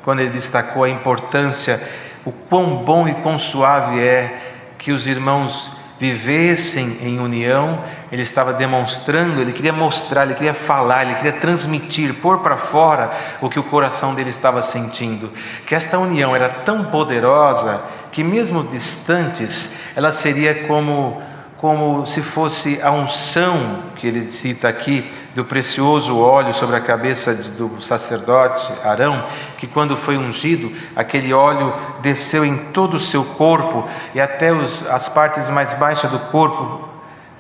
quando ele destacou a importância, o quão bom e quão suave é que os irmãos vivessem em união. Ele estava demonstrando, ele queria mostrar, ele queria falar, ele queria transmitir, pôr para fora o que o coração dele estava sentindo. Que esta união era tão poderosa que mesmo distantes, ela seria como se fosse a unção que ele cita aqui do precioso óleo sobre a cabeça do sacerdote Arão, que quando foi ungido, aquele óleo desceu em todo o seu corpo e até as partes mais baixas do corpo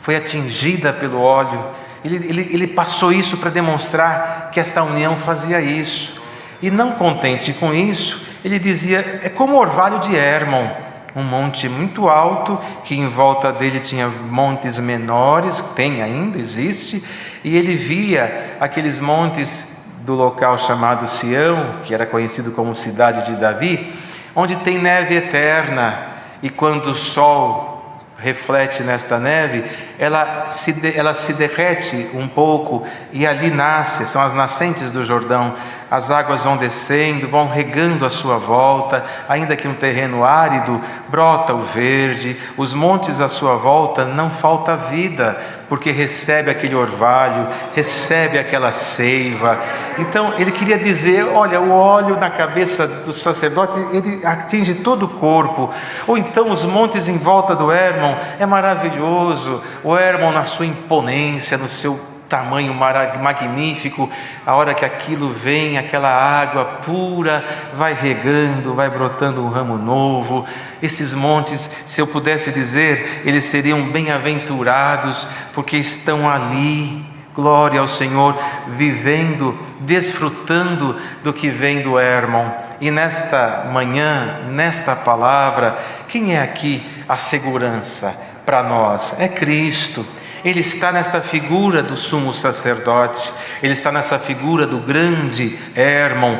foi atingida pelo óleo. Ele passou isso para demonstrar que esta união fazia isso. E não contente com isso, ele dizia: é como o orvalho de Hermon, um monte muito alto, que em volta dele tinha montes menores, tem ainda, existe, e ele via aqueles montes do local chamado Sião, que era conhecido como cidade de Davi, onde tem neve eterna, e quando o sol reflete nesta neve, ela se derrete um pouco e ali nasce, são as nascentes do Jordão, as águas vão descendo, vão regando a sua volta, ainda que um terreno árido, brota o verde, os montes à sua volta não falta vida, porque recebe aquele orvalho, recebe aquela seiva. Então ele queria dizer: olha, o óleo na cabeça do sacerdote, ele atinge todo o corpo. Ou então os montes em volta do Hermon, é maravilhoso, o Hermon na sua imponência, no seu tamanho magnífico, a hora que aquilo vem, aquela água pura vai regando, vai brotando um ramo novo. Esses montes, se eu pudesse dizer, eles seriam bem-aventurados, porque estão ali, glória ao Senhor, vivendo, desfrutando do que vem do Hermon. E nesta manhã, nesta palavra, quem é aqui a segurança para nós? É Cristo. Ele está nesta figura do sumo sacerdote, ele está nessa figura do grande Hermon,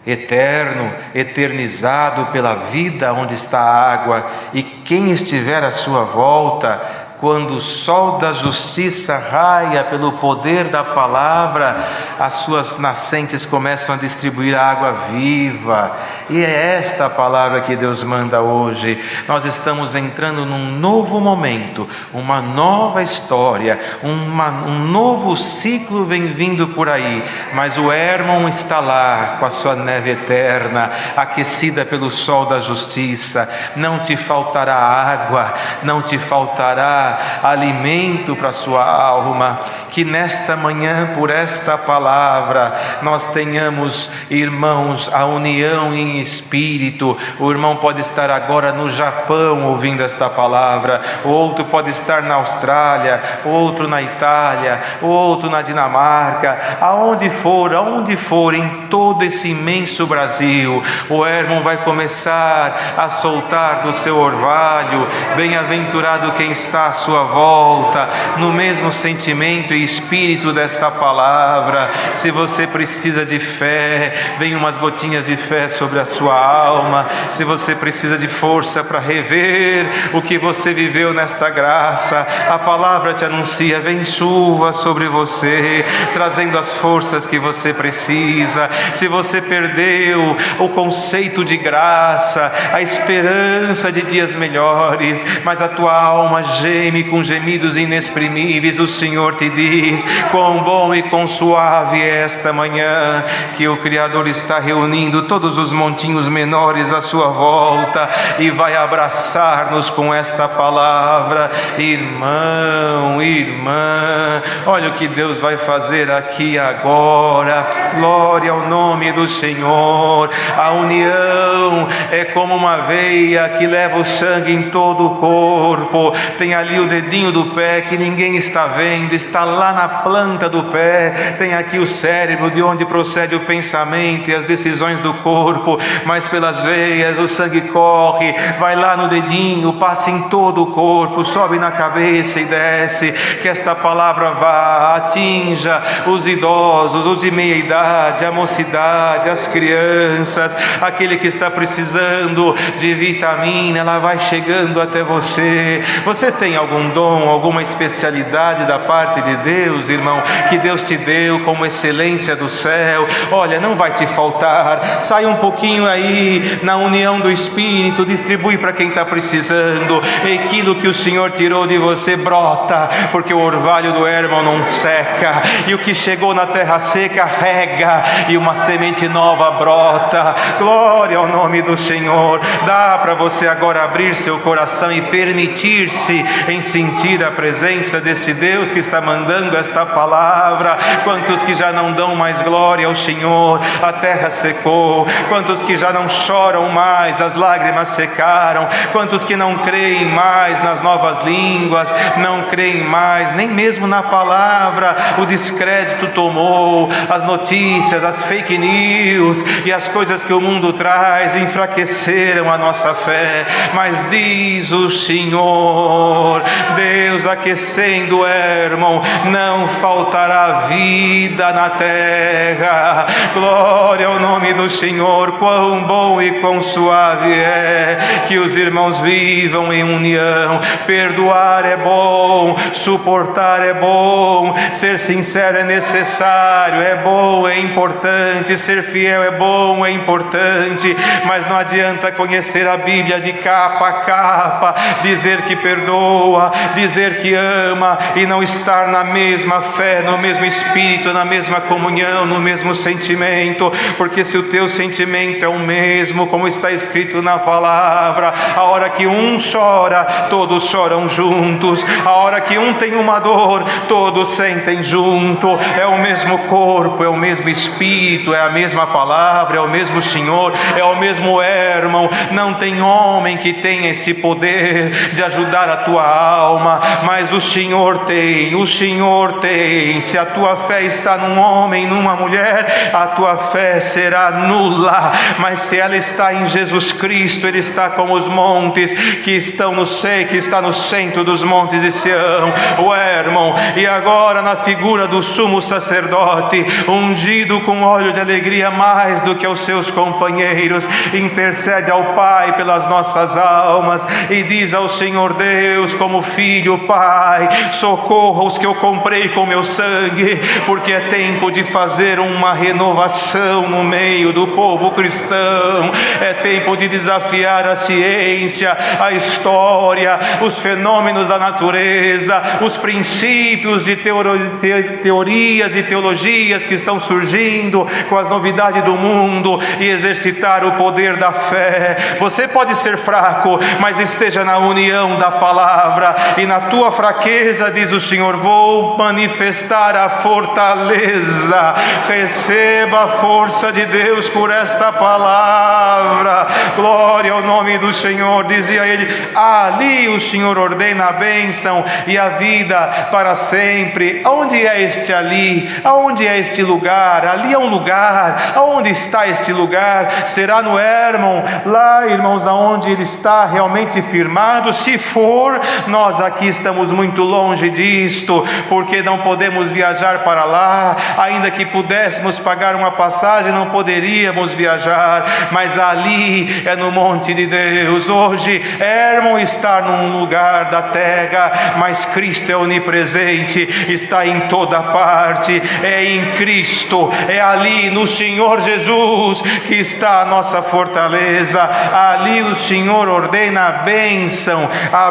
eterno, eternizado pela vida onde está a água, e quem estiver à sua volta, quando o sol da justiça raia pelo poder da palavra, as suas nascentes começam a distribuir a água viva. E é esta a palavra que Deus manda hoje. Nós estamos entrando num novo momento, uma nova história, um novo ciclo vem vindo por aí. Mas o Hermon está lá com a sua neve eterna, aquecida pelo sol da justiça. Não te faltará água, não te faltará alimento para a sua alma. Que nesta manhã, por esta palavra, nós tenhamos, irmãos, a união em espírito. O irmão pode estar agora no Japão ouvindo esta palavra, o outro pode estar na Austrália, o outro na Itália, o outro na Dinamarca, aonde for, em todo esse imenso Brasil, o Hermon vai começar a soltar do seu orvalho. Bem-aventurado quem está à sua volta, no mesmo sentimento e espírito desta palavra. Se você precisa de fé, vem umas gotinhas de fé sobre a sua alma. Se você precisa de força para rever o que você viveu nesta graça, a palavra te anuncia: vem chuva sobre você, trazendo as forças que você precisa. Se você perdeu o conceito de graça, a esperança de dias melhores, mas a tua alma geme com gemidos inexprimíveis, o Senhor te diz: quão bom e quão suave é esta manhã, que o Criador está reunindo todos os montinhos menores à sua volta e vai abraçar-nos com esta palavra. Irmão, irmã, olha o que Deus vai fazer aqui agora. Glória ao nome do Senhor. A união é como uma veia que leva o sangue em todo o corpo. Tem ali o dedinho do pé que ninguém está vendo, está lá na planta do pé. Tem aqui o cérebro, de onde procede o pensamento e as decisões do corpo, mas pelas veias o sangue corre, vai lá no dedinho, passa em todo o corpo, sobe na cabeça e desce. Que esta palavra vá, atinja os idosos, os de meia idade, a mocidade, as crianças, aquele que está precisando de vitamina, ela vai chegando até você. Você tem algum algum dom, alguma especialidade da parte de Deus, irmão, que Deus te deu como excelência do céu, olha, não vai te faltar. Sai um pouquinho aí na união do Espírito, distribui para quem está precisando. E aquilo que o Senhor tirou de você brota, porque o orvalho do Hermon não seca, e o que chegou na terra seca rega, e uma semente nova brota. Glória ao nome do Senhor. Dá para você agora abrir seu coração e permitir-se em sentir a presença deste Deus que está mandando esta palavra. Quantos que já não dão mais glória ao Senhor, a terra secou. Quantos que já não choram mais, as lágrimas secaram. Quantos que não creem mais nas novas línguas, não creem mais nem mesmo na palavra. O descrédito tomou, as notícias, as fake news e as coisas que o mundo traz enfraqueceram a nossa fé. Mas diz o Senhor, Deus aquecendo o Hermon, não faltará vida na terra. Glória ao nome do Senhor. Quão bom e quão suave é que os irmãos vivam em união. Perdoar é bom, suportar é bom, ser sincero é necessário, é bom, é importante, ser fiel é bom, é importante, mas não adianta conhecer a Bíblia de capa a capa, dizer que perdoa, dizer que ama e não estar na mesma fé, no mesmo espírito, na mesma comunhão, no mesmo sentimento. Porque se o teu sentimento é o mesmo, como está escrito na palavra, a hora que um chora, todos choram juntos. A hora que um tem uma dor, todos sentem junto. É o mesmo corpo, é o mesmo espírito, é a mesma palavra, é o mesmo Senhor, é o mesmo Hermon. Não tem homem que tenha este poder de ajudar a tua alma, mas o Senhor tem, o Senhor tem. Se a tua fé está num homem, numa mulher, a tua fé será nula, mas se ela está em Jesus Cristo, Ele está como os montes que estão no que está no centro dos montes de Sião, o Hermon. E agora na figura do sumo sacerdote, ungido com óleo de alegria mais do que os seus companheiros, intercede ao Pai pelas nossas almas e diz ao Senhor Deus como filho: Pai, socorra os que eu comprei com meu sangue, porque é tempo de fazer uma renovação no meio do povo cristão. É tempo de desafiar a ciência, a história, os fenômenos da natureza, os princípios de teorias e teologias que estão surgindo com as novidades do mundo, e exercitar o poder da fé. Você pode ser fraco, mas esteja na união da palavra, e na tua fraqueza, diz o Senhor, vou manifestar a fortaleza. Receba a força de Deus por esta palavra. Glória ao nome do Senhor. Dizia ele: ali o Senhor ordena a bênção e a vida para sempre. Aonde é este ali? Aonde é este lugar? Ali é um lugar. Aonde está este lugar? Será no Hermon, lá, irmãos, aonde ele está realmente firmado? Se for, nós aqui estamos muito longe disto, porque não podemos viajar para lá. Ainda que pudéssemos pagar uma passagem, não poderíamos viajar, mas ali é no monte de Deus. Hoje Hermon está num lugar da terra, mas Cristo é onipresente, está em toda parte. É em Cristo, é ali no Senhor Jesus que está a nossa fortaleza. Ali o Senhor ordena a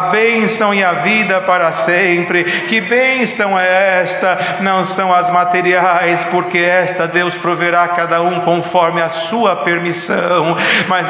bênção e a vida para sempre. Que bênção é esta? Não são as materiais, porque esta Deus proverá a cada um conforme a sua permissão, mas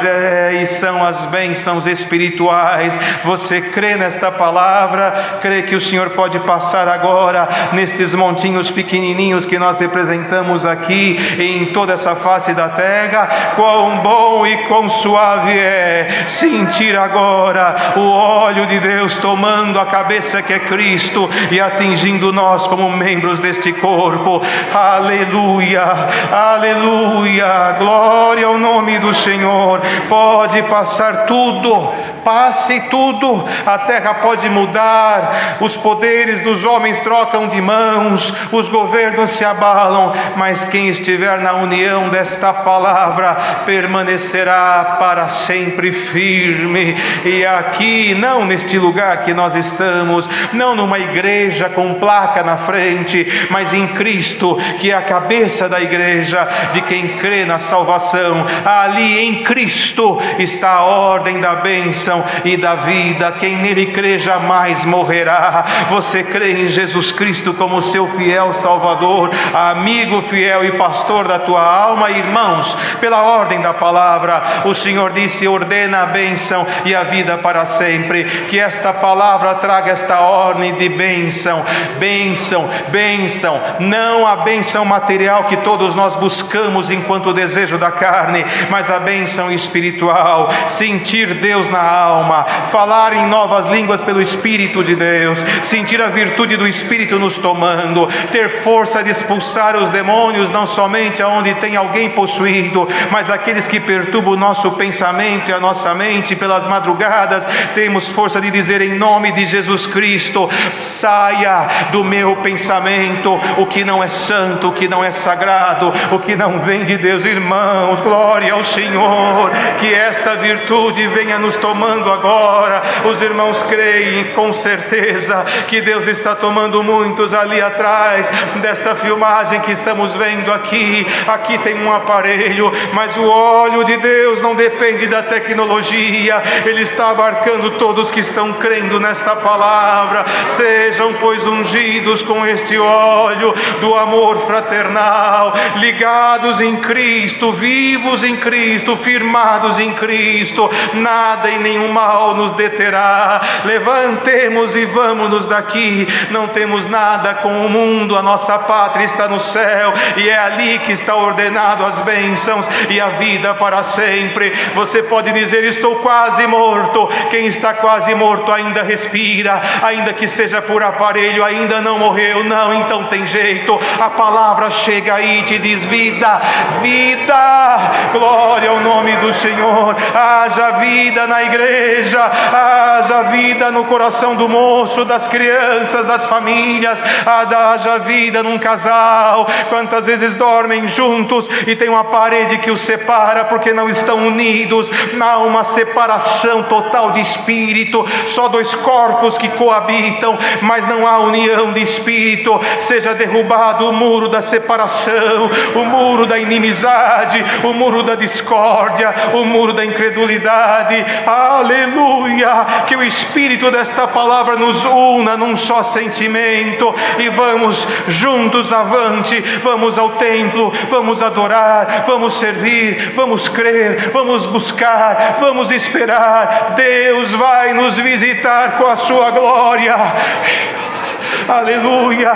são as bênçãos espirituais. Você crê nesta palavra? Crê que o Senhor pode passar agora nestes montinhos pequenininhos que nós representamos aqui em toda essa face da terra? Quão bom e quão suave é sentir agora o óleo de Deus tomando a cabeça que é Cristo e atingindo nós como membros deste corpo. Aleluia, aleluia, glória ao nome do Senhor. Pode passar tudo, passe tudo, a terra pode mudar, os poderes dos homens trocam de mãos, os governos se abalam, mas quem estiver na união desta palavra permanecerá para sempre firme. E aqui, não neste lugar que que nós estamos, não numa igreja com placa na frente, mas em Cristo, que é a cabeça da igreja, de quem crê na salvação. Ali em Cristo está a ordem da bênção e da vida. Quem nele crê jamais morrerá. Você crê em Jesus Cristo como seu fiel Salvador, amigo fiel e pastor da tua alma? Irmãos, pela ordem da palavra, o Senhor disse: ordena a bênção e a vida para sempre. Que esta palavra traga esta ordem de bênção, bênção, bênção, não a bênção material que todos nós buscamos enquanto desejo da carne, mas a bênção espiritual, sentir Deus na alma, falar em novas línguas pelo Espírito de Deus, sentir a virtude do Espírito nos tomando, ter força de expulsar os demônios, não somente aonde tem alguém possuído, mas aqueles que perturbam o nosso pensamento e a nossa mente pelas madrugadas. Temos força de dizer em nome de Jesus Cristo: saia do meu pensamento o que não é santo, o que não é sagrado, o que não vem de Deus. Irmãos, glória ao Senhor, que esta virtude venha nos tomando agora. Os irmãos creem com certeza que Deus está tomando muitos ali atrás desta filmagem que estamos vendo aqui. Aqui tem um aparelho, mas o óleo de Deus não depende da tecnologia. Ele está abarcando todos que estão crendo nesta palavra. Sejam, pois, ungidos com este óleo do amor fraternal, ligados em Cristo, vivos em Cristo, firmados em Cristo. Nada e nenhum mal nos deterá. Levantemos e vamos-nos daqui. Não temos nada com o mundo, a nossa pátria está no céu, e é ali que está ordenado as bênçãos e a vida para sempre. Você pode dizer: estou quase morto. Quem está quase morto ainda respira, ainda que seja por aparelho, ainda não morreu. Não, então tem jeito. A palavra chega aí e te diz: vida, vida, glória ao nome do Senhor. Haja vida na igreja, haja vida no coração do moço, das crianças, das famílias, haja vida num casal. Quantas vezes dormem juntos e tem uma parede que os separa porque não estão unidos? Há uma separação total de espírito, só dois corpos que coabitam, mas não há união de espírito. Seja derrubado o muro da separação, o muro da inimizade, o muro da discórdia, o muro da incredulidade. Aleluia! Que o Espírito desta palavra nos una num só sentimento, e vamos juntos avante. Vamos ao templo, vamos adorar, vamos servir, vamos crer, vamos buscar, vamos esperar. Deus vai nos visitar com a sua glória. Aleluia!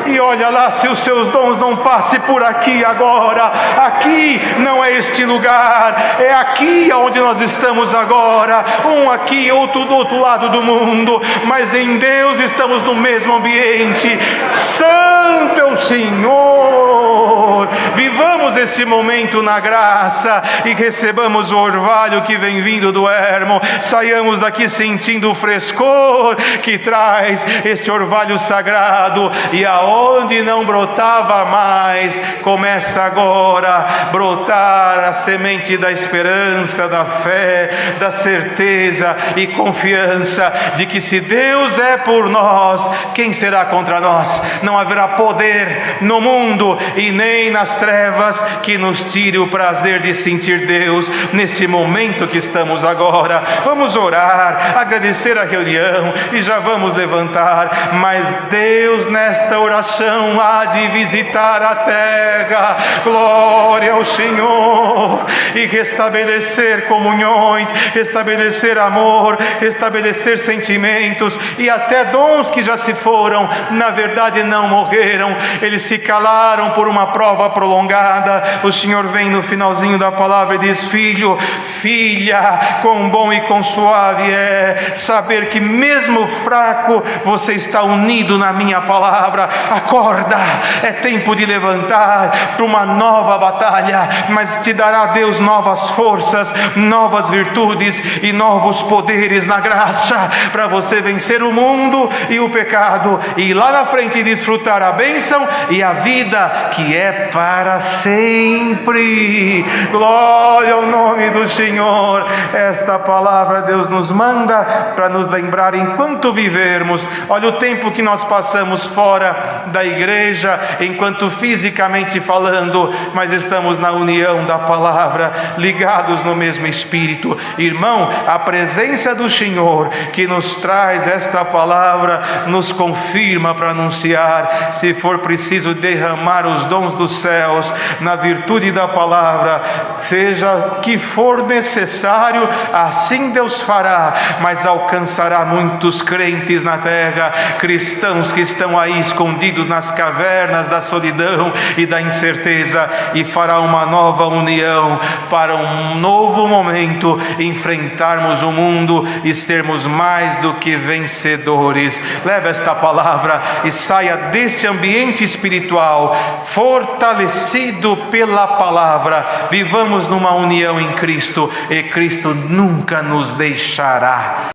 E olha lá se os seus dons não passem por aqui agora. Aqui não é este lugar, é aqui onde nós estamos agora. Um aqui, outro do outro lado do mundo, mas em Deus estamos no mesmo ambiente. Santo é o Senhor! Vivamos este momento na graça e recebamos o orvalho que vem vindo do ermo. Saiamos daqui sentindo o frescor que traz este orvalho sagrado, e aonde não brotava mais, começa agora a brotar a semente da esperança, da fé, da certeza e confiança de que se Deus é por nós, quem será contra nós? Não haverá poder no mundo e nem nas trevas que nos tire o prazer de sentir Deus neste momento que estamos agora. Vamos orar, agradecer a reunião e já vamos levantar. Mas Deus nesta oração há de visitar a terra, glória ao Senhor, e restabelecer comunhões, restabelecer amor, restabelecer sentimentos e até dons que já se foram, na verdade não morreram, eles se calaram por uma prova prolongada. O Senhor vem no finalzinho da palavra e diz: filho, filha, quão bom e quão suave é saber que mesmo fraco você está unido na minha palavra. Acorda, é tempo de levantar para uma nova batalha, mas te dará Deus novas forças, novas virtudes e novos poderes na graça para você vencer o mundo e o pecado e lá na frente desfrutar a bênção e a vida que é para sempre. sempre. Glória ao nome do Senhor. Esta palavra Deus nos manda para nos lembrar enquanto vivermos. Olha o tempo que nós passamos fora da igreja, enquanto fisicamente falando, mas estamos na união da palavra, ligados no mesmo Espírito. Irmão, a presença do Senhor que nos traz esta palavra nos confirma para anunciar. Se for preciso derramar os dons dos céus na virtude da palavra, seja que for necessário, assim Deus fará, mas alcançará muitos crentes na terra, cristãos que estão aí escondidos nas cavernas da solidão e da incerteza, e fará uma nova união para um novo momento, enfrentarmos o mundo e sermos mais do que vencedores. Leve esta palavra e saia deste ambiente espiritual fortalecido pela palavra. Vivamos numa união em Cristo, e Cristo nunca nos deixará.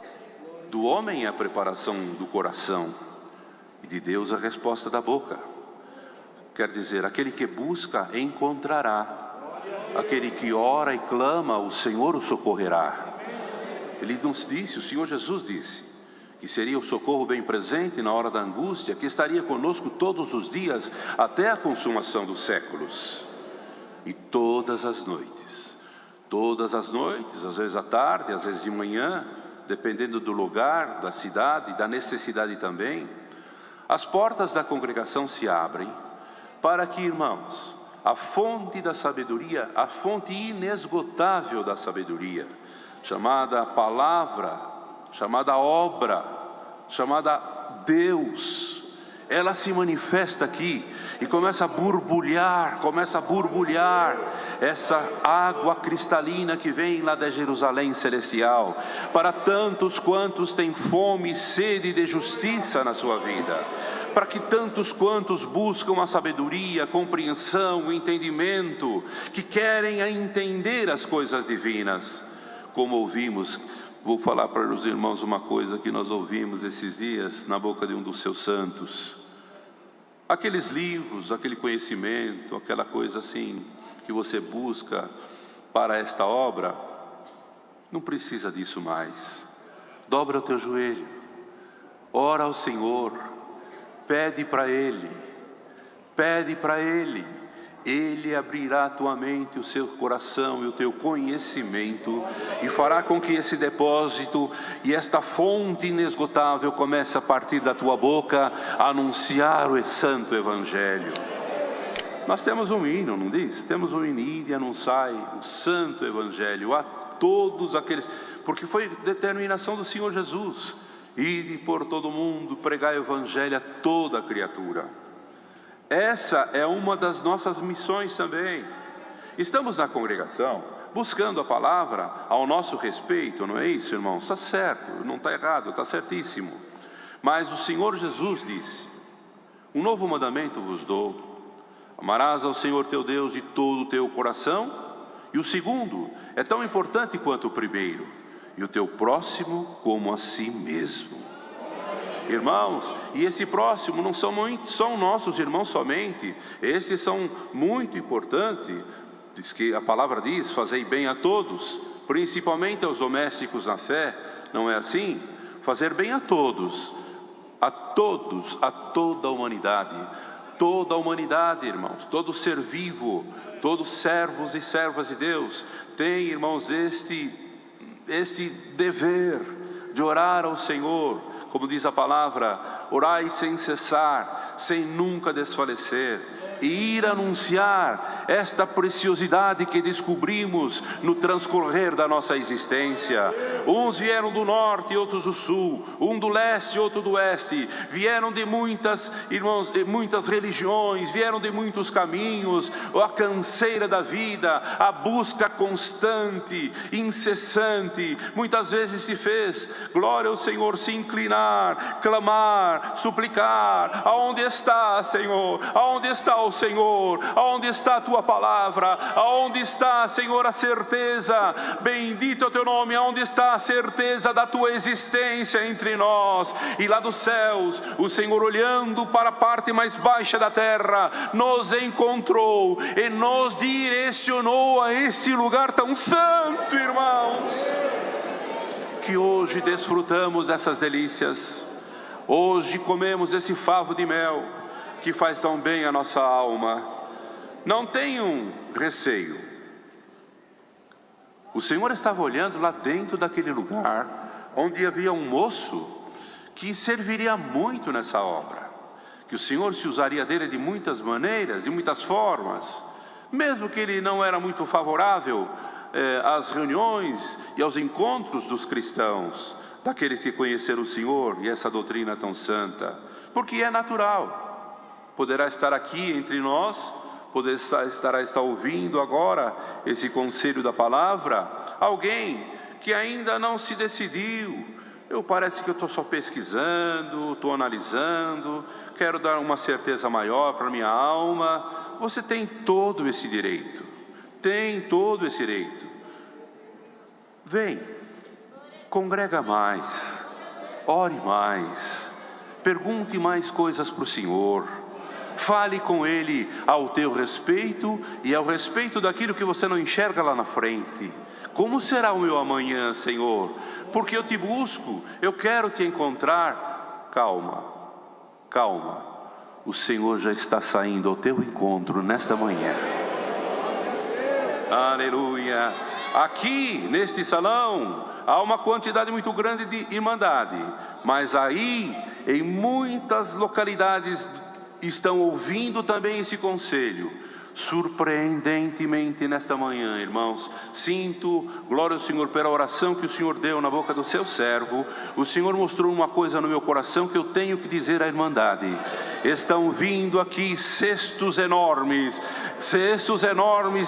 Do homem a preparação do coração, e de Deus a resposta da boca. Quer dizer, aquele que busca encontrará, aquele que ora e clama, o Senhor o socorrerá. Ele nos disse, o Senhor Jesus disse, que seria o socorro bem presente na hora da angústia, que estaria conosco todos os dias até a consumação dos séculos. E todas as noites, às vezes à tarde, às vezes de manhã, dependendo do lugar, da cidade, da necessidade também, as portas da congregação se abrem para que, irmãos, a fonte da sabedoria, a fonte inesgotável da sabedoria, chamada palavra, chamada obra, chamada Deus, ela se manifesta aqui e começa a borbulhar essa água cristalina que vem lá da Jerusalém celestial, para tantos quantos têm fome e sede de justiça na sua vida, para que tantos quantos buscam a sabedoria, a compreensão, o entendimento, que querem entender as coisas divinas, como ouvimos. Vou falar para os irmãos uma coisa que nós ouvimos esses dias na boca de um dos seus santos. Aqueles livros, aquele conhecimento, aquela coisa assim que você busca para esta obra, não precisa disso mais. Dobra o teu joelho, ora ao Senhor, pede para Ele, Ele abrirá a tua mente, o seu coração e o teu conhecimento, e fará com que esse depósito e esta fonte inesgotável comece a partir da tua boca a anunciar o santo Evangelho. Nós temos um hino, não diz? Temos um hino, e anunciai o santo Evangelho a todos aqueles, porque foi determinação do Senhor Jesus, ide por todo mundo, pregai o Evangelho a toda criatura. Essa é uma das nossas missões também. Estamos na congregação buscando a palavra ao nosso respeito, não é isso, irmão? Está certo, não está errado, está certíssimo. Mas o Senhor Jesus disse, um novo mandamento vos dou, amarás ao Senhor teu Deus de todo o teu coração, e o segundo é tão importante quanto o primeiro, e o teu próximo como a si mesmo. Irmãos, e esse próximo não são nossos irmãos somente, esses são muito importantes. Diz que a palavra diz, fazei bem a todos, principalmente aos domésticos na fé, não é assim? Fazer bem a todos, a toda a humanidade. Toda a humanidade, irmãos, todo ser vivo, todos servos e servas de Deus, tem, irmãos, este dever de orar ao Senhor, como diz a palavra, orai sem cessar, sem nunca desfalecer, e ir anunciar esta preciosidade que descobrimos no transcorrer da nossa existência. Uns vieram do norte e outros do sul, um do leste e outro do oeste, vieram de muitas, irmãos, de muitas religiões, vieram de muitos caminhos, a canseira da vida, a busca constante, incessante, muitas vezes se fez, glória ao Senhor, se inclinar, clamar, suplicar, aonde está, Senhor, aonde está o o Senhor? Aonde está a tua palavra? Aonde está, Senhor, a certeza? Bendito é o teu nome. Aonde está a certeza da tua existência entre nós? E lá dos céus, o Senhor, olhando para a parte mais baixa da terra, nos encontrou e nos direcionou a este lugar tão santo, irmãos. Que hoje desfrutamos dessas delícias. Hoje comemos esse favo de mel que faz tão bem a nossa alma. Não tenham receio. O Senhor estava olhando lá dentro daquele lugar onde havia um moço que serviria muito nessa obra, que o Senhor se usaria dele de muitas maneiras, de muitas formas, mesmo que ele não era muito favorável às reuniões e aos encontros dos cristãos, daqueles que conheceram o Senhor e essa doutrina tão santa, porque é natural. Poderá estar aqui entre nós, estará ouvindo agora esse conselho da palavra, alguém que ainda não se decidiu. Parece que eu estou só pesquisando, estou analisando, quero dar uma certeza maior para a minha alma. Você tem todo esse direito, tem todo esse direito. Vem, congrega mais, ore mais, pergunte mais coisas para o Senhor, fale com Ele ao teu respeito e ao respeito daquilo que você não enxerga lá na frente. Como será o meu amanhã, Senhor? Porque eu te busco, eu quero te encontrar. Calma, calma, o Senhor já está saindo ao teu encontro nesta manhã. Aleluia. Aqui neste salão há uma quantidade muito grande de irmandade, mas aí em muitas localidades estão ouvindo também esse conselho. Surpreendentemente nesta manhã, irmãos, sinto, glória ao Senhor pela oração que o Senhor deu na boca do seu servo. O Senhor mostrou uma coisa no meu coração que eu tenho que dizer à irmandade. Estão vindo aqui cestos enormes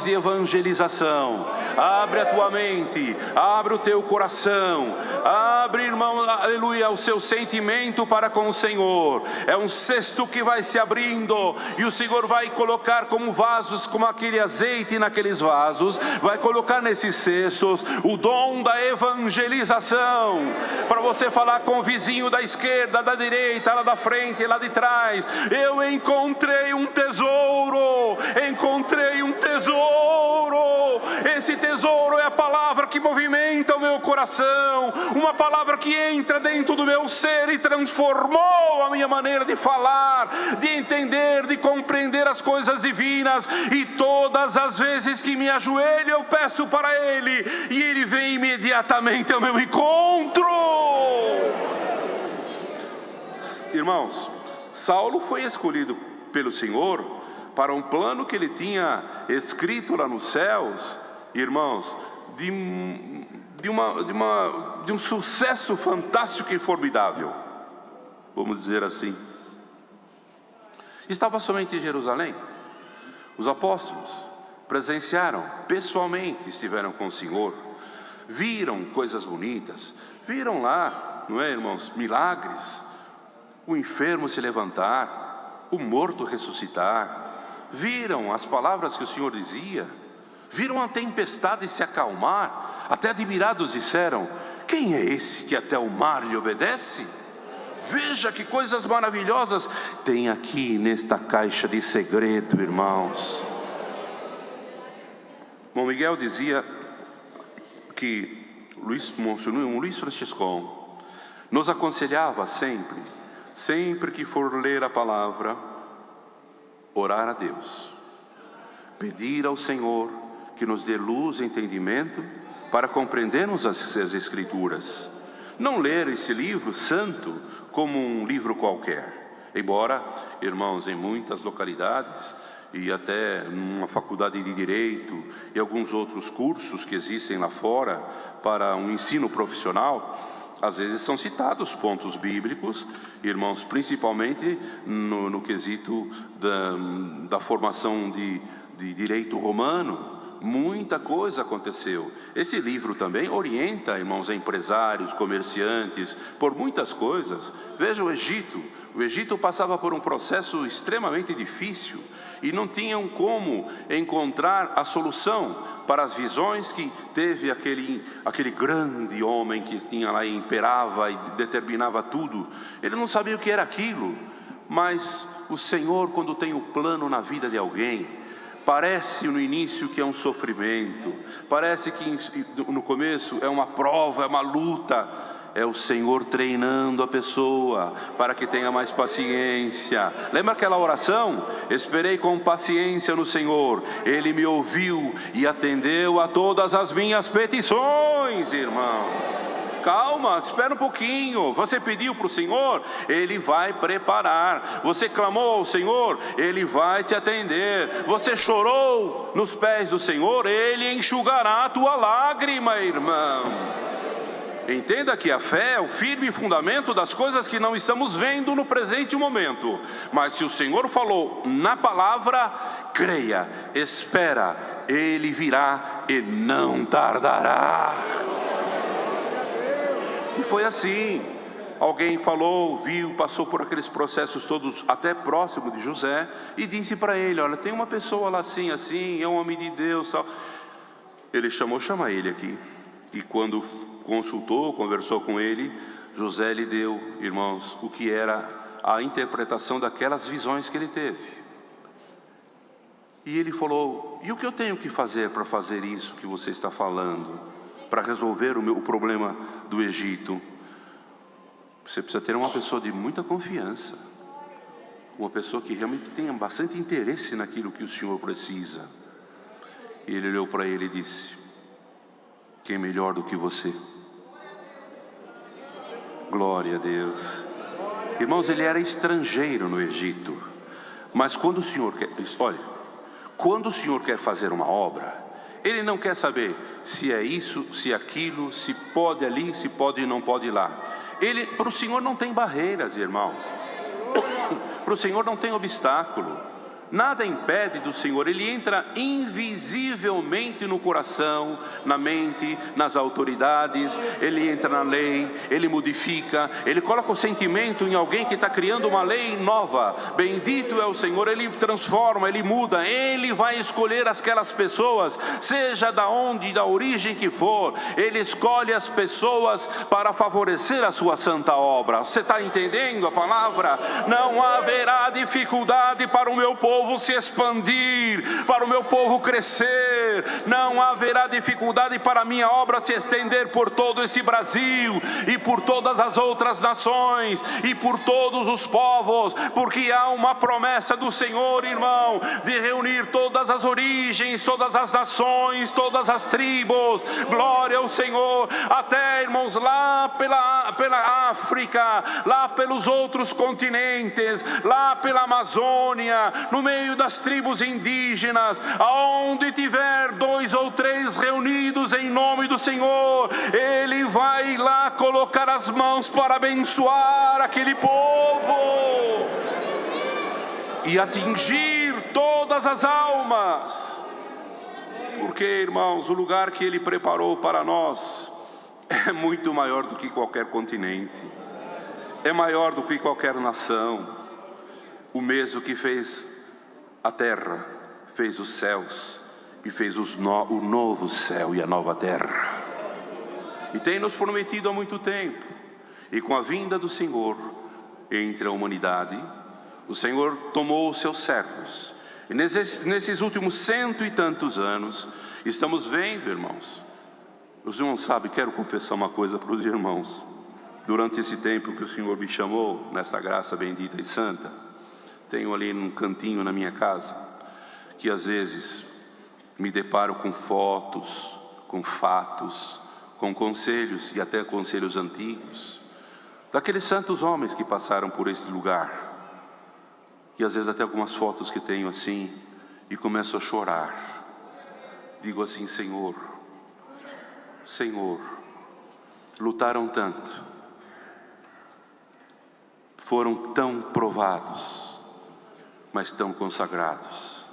de evangelização. Abre a tua mente, abre o teu coração, abre, irmão, aleluia, o seu sentimento para com o Senhor. É um cesto que vai se abrindo e o Senhor vai colocar como vasos, como aquele azeite naqueles vasos, vai colocar nesses cestos o dom da evangelização, para você falar com o vizinho da esquerda, da direita, lá da frente, lá de trás. Eu encontrei um tesouro, encontrei um tesouro. Esse tesouro é a palavra que movimenta o meu coração, uma palavra que entra dentro do meu ser e transformou a minha maneira de falar, de entender, de compreender as coisas divinas. E todas as vezes que me ajoelho eu peço para Ele, e Ele vem imediatamente ao meu encontro. Irmãos, Saulo foi escolhido pelo Senhor para um plano que ele tinha escrito lá nos céus, irmãos, de um sucesso fantástico e formidável, vamos dizer assim. Estava somente em Jerusalém. Os apóstolos presenciaram, pessoalmente estiveram com o Senhor, viram coisas bonitas, viram lá, não é, irmãos, milagres, o enfermo se levantar, o morto ressuscitar, viram as palavras que o Senhor dizia, viram a tempestade se acalmar, até admirados disseram: quem é esse que até o mar lhe obedece? Veja que coisas maravilhosas tem aqui nesta caixa de segredo, irmãos. Bom, Miguel dizia que Luiz Franciscon nos aconselhava sempre que for ler a palavra, orar a Deus, pedir ao Senhor que nos dê luz e entendimento para compreendermos as Escrituras. Não ler esse livro santo como um livro qualquer. Embora, irmãos, em muitas localidades e até numa faculdade de Direito e alguns outros cursos que existem lá fora para um ensino profissional, às vezes são citados pontos bíblicos, irmãos, principalmente no quesito da formação de direito romano, muita coisa aconteceu. Esse livro também orienta, irmãos, empresários, comerciantes, por muitas coisas. Veja o Egito. O Egito passava por um processo extremamente difícil e não tinham como encontrar a solução para as visões que teve aquele grande homem que tinha lá e imperava e determinava tudo. Ele não sabia o que era aquilo, mas o Senhor, quando tem o plano na vida de alguém, parece no início que é um sofrimento, parece que no começo é uma prova, é uma luta. É o Senhor treinando a pessoa para que tenha mais paciência. Lembra aquela oração? Esperei com paciência no Senhor, Ele me ouviu e atendeu a todas as minhas petições, irmão. Calma, espera um pouquinho. Você pediu para o Senhor, Ele vai preparar. Você clamou ao Senhor, Ele vai te atender. Você chorou nos pés do Senhor, Ele enxugará a tua lágrima, irmão. Entenda que a fé é o firme fundamento das coisas que não estamos vendo no presente momento. Mas se o Senhor falou na palavra, creia, espera, Ele virá e não tardará. E foi assim. Alguém falou, viu, passou por aqueles processos todos até próximo de José e disse para ele: olha, tem uma pessoa lá assim, assim, é um homem de Deus, tal. Ele chama ele aqui. E quando consultou, conversou com ele, José lhe deu, irmãos, o que era a interpretação daquelas visões que ele teve. E ele falou: e o que eu tenho que fazer para fazer isso que você está falando, para resolver o problema do Egito? Você precisa ter uma pessoa de muita confiança, uma pessoa que realmente tenha bastante interesse naquilo que o Senhor precisa. E ele olhou para ele e disse: quem melhor do que você? Glória a Deus. Irmãos, ele era estrangeiro no Egito, mas quando o Senhor quer, olha, quando o Senhor quer fazer uma obra, Ele não quer saber se é isso, se é aquilo, se pode ali, se pode e não pode ir lá. Para o Senhor não tem barreiras, irmãos. Para o Senhor não tem obstáculo. Nada impede do Senhor. Ele entra invisivelmente no coração, na mente, nas autoridades. Ele entra na lei, Ele modifica, Ele coloca o sentimento em alguém que está criando uma lei nova. Bendito é o Senhor. Ele transforma, Ele muda. Ele vai escolher aquelas pessoas, seja da onde, da origem que for. Ele escolhe as pessoas para favorecer a sua santa obra. Você está entendendo a palavra? Não haverá dificuldade para o meu povo se expandir, para o meu povo crescer. Não haverá dificuldade para a minha obra se estender por todo esse Brasil e por todas as outras nações e por todos os povos, porque há uma promessa do Senhor, irmão, de reunir todas as origens, todas as nações, todas as tribos. Glória ao Senhor. Até, irmãos, lá pela África, lá pelos outros continentes, lá pela Amazônia, no meio das tribos indígenas, aonde tiver 2 ou 3 reunidos em nome do Senhor, Ele vai lá colocar as mãos para abençoar aquele povo e atingir todas as almas. Porque, irmãos, o lugar que Ele preparou para nós é muito maior do que qualquer continente, é maior do que qualquer nação. O mesmo que fez a terra, fez os céus e fez o novo céu e a nova terra. E tem nos prometido há muito tempo. E com a vinda do Senhor entre a humanidade, o Senhor tomou os seus servos. E nesses últimos 100 e tantos anos, estamos vendo, irmãos. Os irmãos sabem, quero confessar uma coisa para os irmãos. Durante esse tempo que o Senhor me chamou, nesta graça bendita e santa, tenho ali num cantinho na minha casa, que às vezes me deparo com fotos, com fatos, com conselhos e até conselhos antigos, daqueles santos homens que passaram por esse lugar. E às vezes até algumas fotos que tenho assim, e começo a chorar. Digo assim: Senhor, Senhor, lutaram tanto, foram tão provados, mas tão consagrados.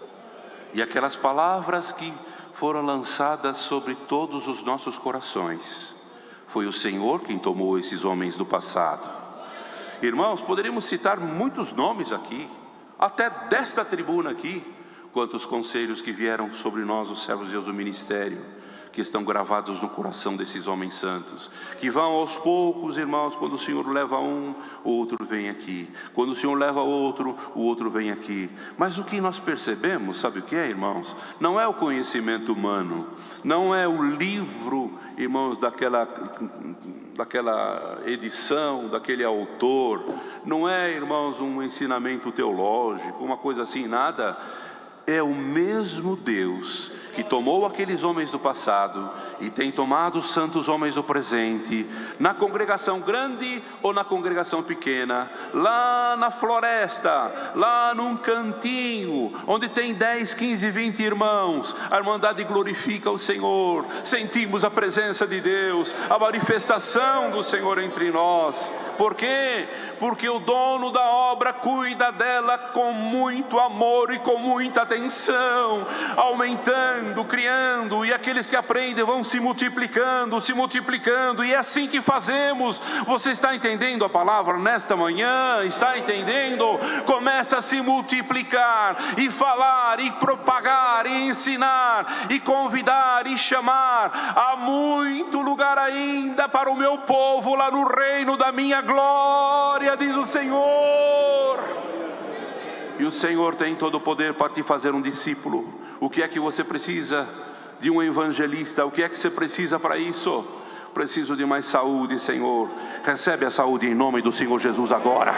E aquelas palavras que foram lançadas sobre todos os nossos corações. Foi o Senhor quem tomou esses homens do passado. Irmãos, poderíamos citar muitos nomes aqui, até desta tribuna aqui, quantos conselhos que vieram sobre nós, os servos de Deus do ministério, que estão gravados no coração desses homens santos, que vão aos poucos, irmãos. Quando o Senhor leva um, o outro vem aqui. Quando o Senhor leva outro, o outro vem aqui. Mas o que nós percebemos, sabe o que é, irmãos? Não é o conhecimento humano, não é o livro, irmãos, daquela edição, daquele autor, não é, irmãos, um ensinamento teológico, uma coisa assim, nada. É o mesmo Deus que tomou aqueles homens do passado e tem tomado os santos homens do presente, na congregação grande ou na congregação pequena, lá na floresta, lá num cantinho, onde tem 10, 15, 20 irmãos. A irmandade glorifica o Senhor, sentimos a presença de Deus, a manifestação do Senhor entre nós. Por quê? Porque o dono da obra cuida dela com muito amor e com muita atenção, aumentando, criando, e aqueles que aprendem vão se multiplicando, e é assim que fazemos. Você está entendendo a palavra nesta manhã? Está entendendo? Começa a se multiplicar, e falar, e propagar, e ensinar, e convidar, e chamar. Há muito lugar ainda para o meu povo lá no reino da minha glória, diz o Senhor. E o Senhor tem todo o poder para te fazer um discípulo. O que é que você precisa? De um evangelista. O que é que você precisa para isso? Preciso de mais saúde, Senhor. Recebe a saúde em nome do Senhor Jesus agora.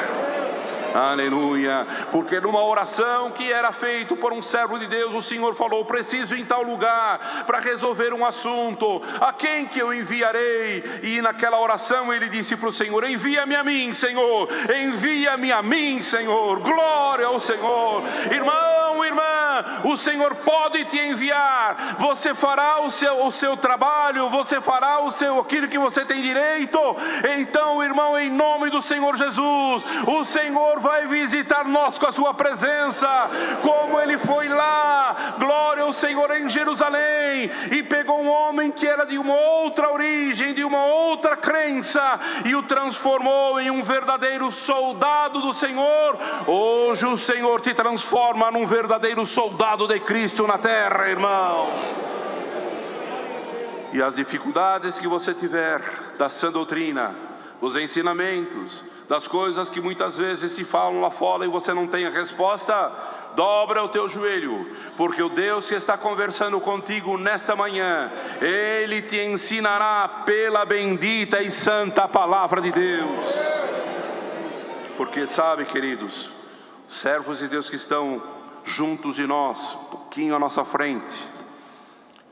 Aleluia. Porque numa oração que era feita por um servo de Deus, o Senhor falou: preciso ir em tal lugar para resolver um assunto. A quem que eu enviarei? E naquela oração ele disse para o Senhor: envia-me a mim, Senhor. Envia-me a mim, Senhor. Glória ao Senhor. Irmão, irmã, o Senhor pode te enviar. Você fará o seu trabalho, você fará aquilo que você tem direito. Então, irmão, em nome do Senhor Jesus, o Senhor vai visitar nós com a sua presença, como ele foi lá, glória ao Senhor, em Jerusalém, e pegou um homem que era de uma outra origem, de uma outra crença, e o transformou em um verdadeiro soldado do Senhor. Hoje o Senhor te transforma num verdadeiro soldado de Cristo na terra, irmão. E as dificuldades que você tiver da sã doutrina, os ensinamentos, das coisas que muitas vezes se falam lá fora e você não tem a resposta, dobra o teu joelho, porque o Deus que está conversando contigo nesta manhã, Ele te ensinará pela bendita e santa palavra de Deus. Porque sabe, queridos, servos de Deus que estão juntos de nós, um pouquinho à nossa frente,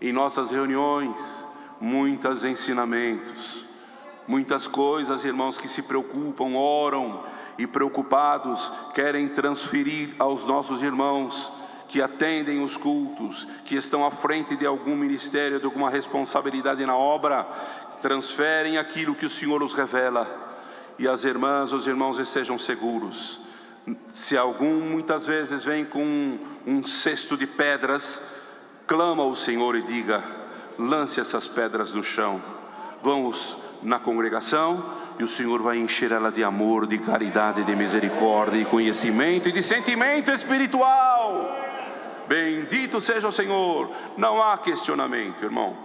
em nossas reuniões, muitos ensinamentos, muitas coisas, irmãos, que se preocupam, oram e preocupados, querem transferir aos nossos irmãos que atendem os cultos, que estão à frente de algum ministério, de alguma responsabilidade na obra, transferem aquilo que o Senhor os revela. E as irmãs, os irmãos estejam seguros. Se algum muitas vezes vem com um cesto de pedras, clama ao Senhor e diga: lance essas pedras no chão. Vamos na congregação e o Senhor vai encher ela de amor, de caridade, de misericórdia, de conhecimento e de sentimento espiritual. Bendito seja o Senhor. Não há questionamento, irmão.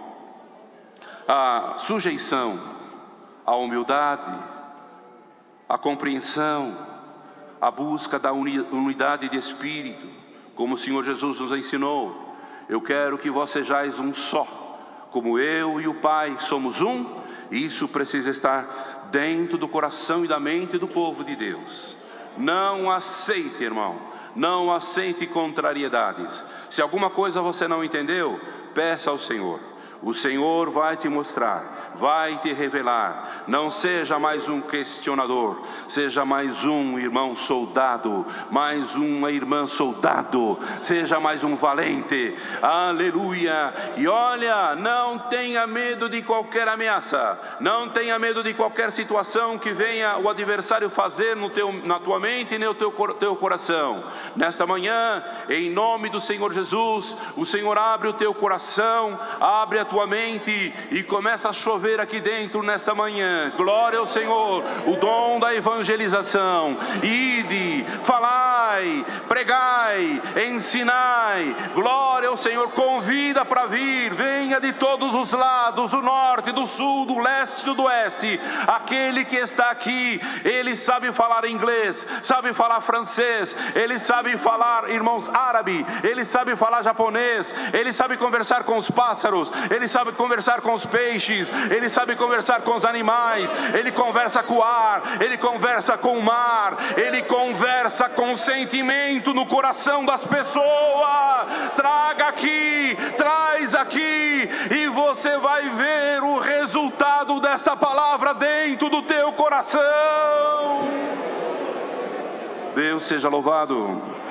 A sujeição, a humildade, a compreensão, a busca da unidade de espírito, como o Senhor Jesus nos ensinou. Eu quero que vós sejais um só, como eu e o Pai somos um. Isso precisa estar dentro do coração e da mente do povo de Deus. Não aceite, irmão, não aceite contrariedades. Se alguma coisa você não entendeu, peça ao Senhor. O Senhor vai te mostrar, vai te revelar. Não seja mais um questionador, seja mais um irmão soldado, mais uma irmã soldado, seja mais um valente. Aleluia! E olha, não tenha medo de qualquer ameaça, não tenha medo de qualquer situação que venha o adversário fazer na tua mente e no teu coração. Nesta manhã, em nome do Senhor Jesus, o Senhor abre o teu coração, abre a tua mente e começa a chover aqui dentro nesta manhã. Glória ao Senhor, o dom da evangelização. Ide, falai, pregai, ensinai. Glória ao Senhor, convida para vir, venha de todos os lados, do norte, do sul, do leste, do oeste. Aquele que está aqui, ele sabe falar inglês, sabe falar francês, ele sabe falar, irmãos, árabe, ele sabe falar japonês, ele sabe conversar com os pássaros, ele sabe conversar com os peixes, ele sabe conversar com os animais, ele conversa com o ar, ele conversa com o mar, ele conversa com o sentimento no coração das pessoas. Traga aqui, traz aqui, e você vai ver o resultado desta palavra dentro do teu coração. Deus seja louvado.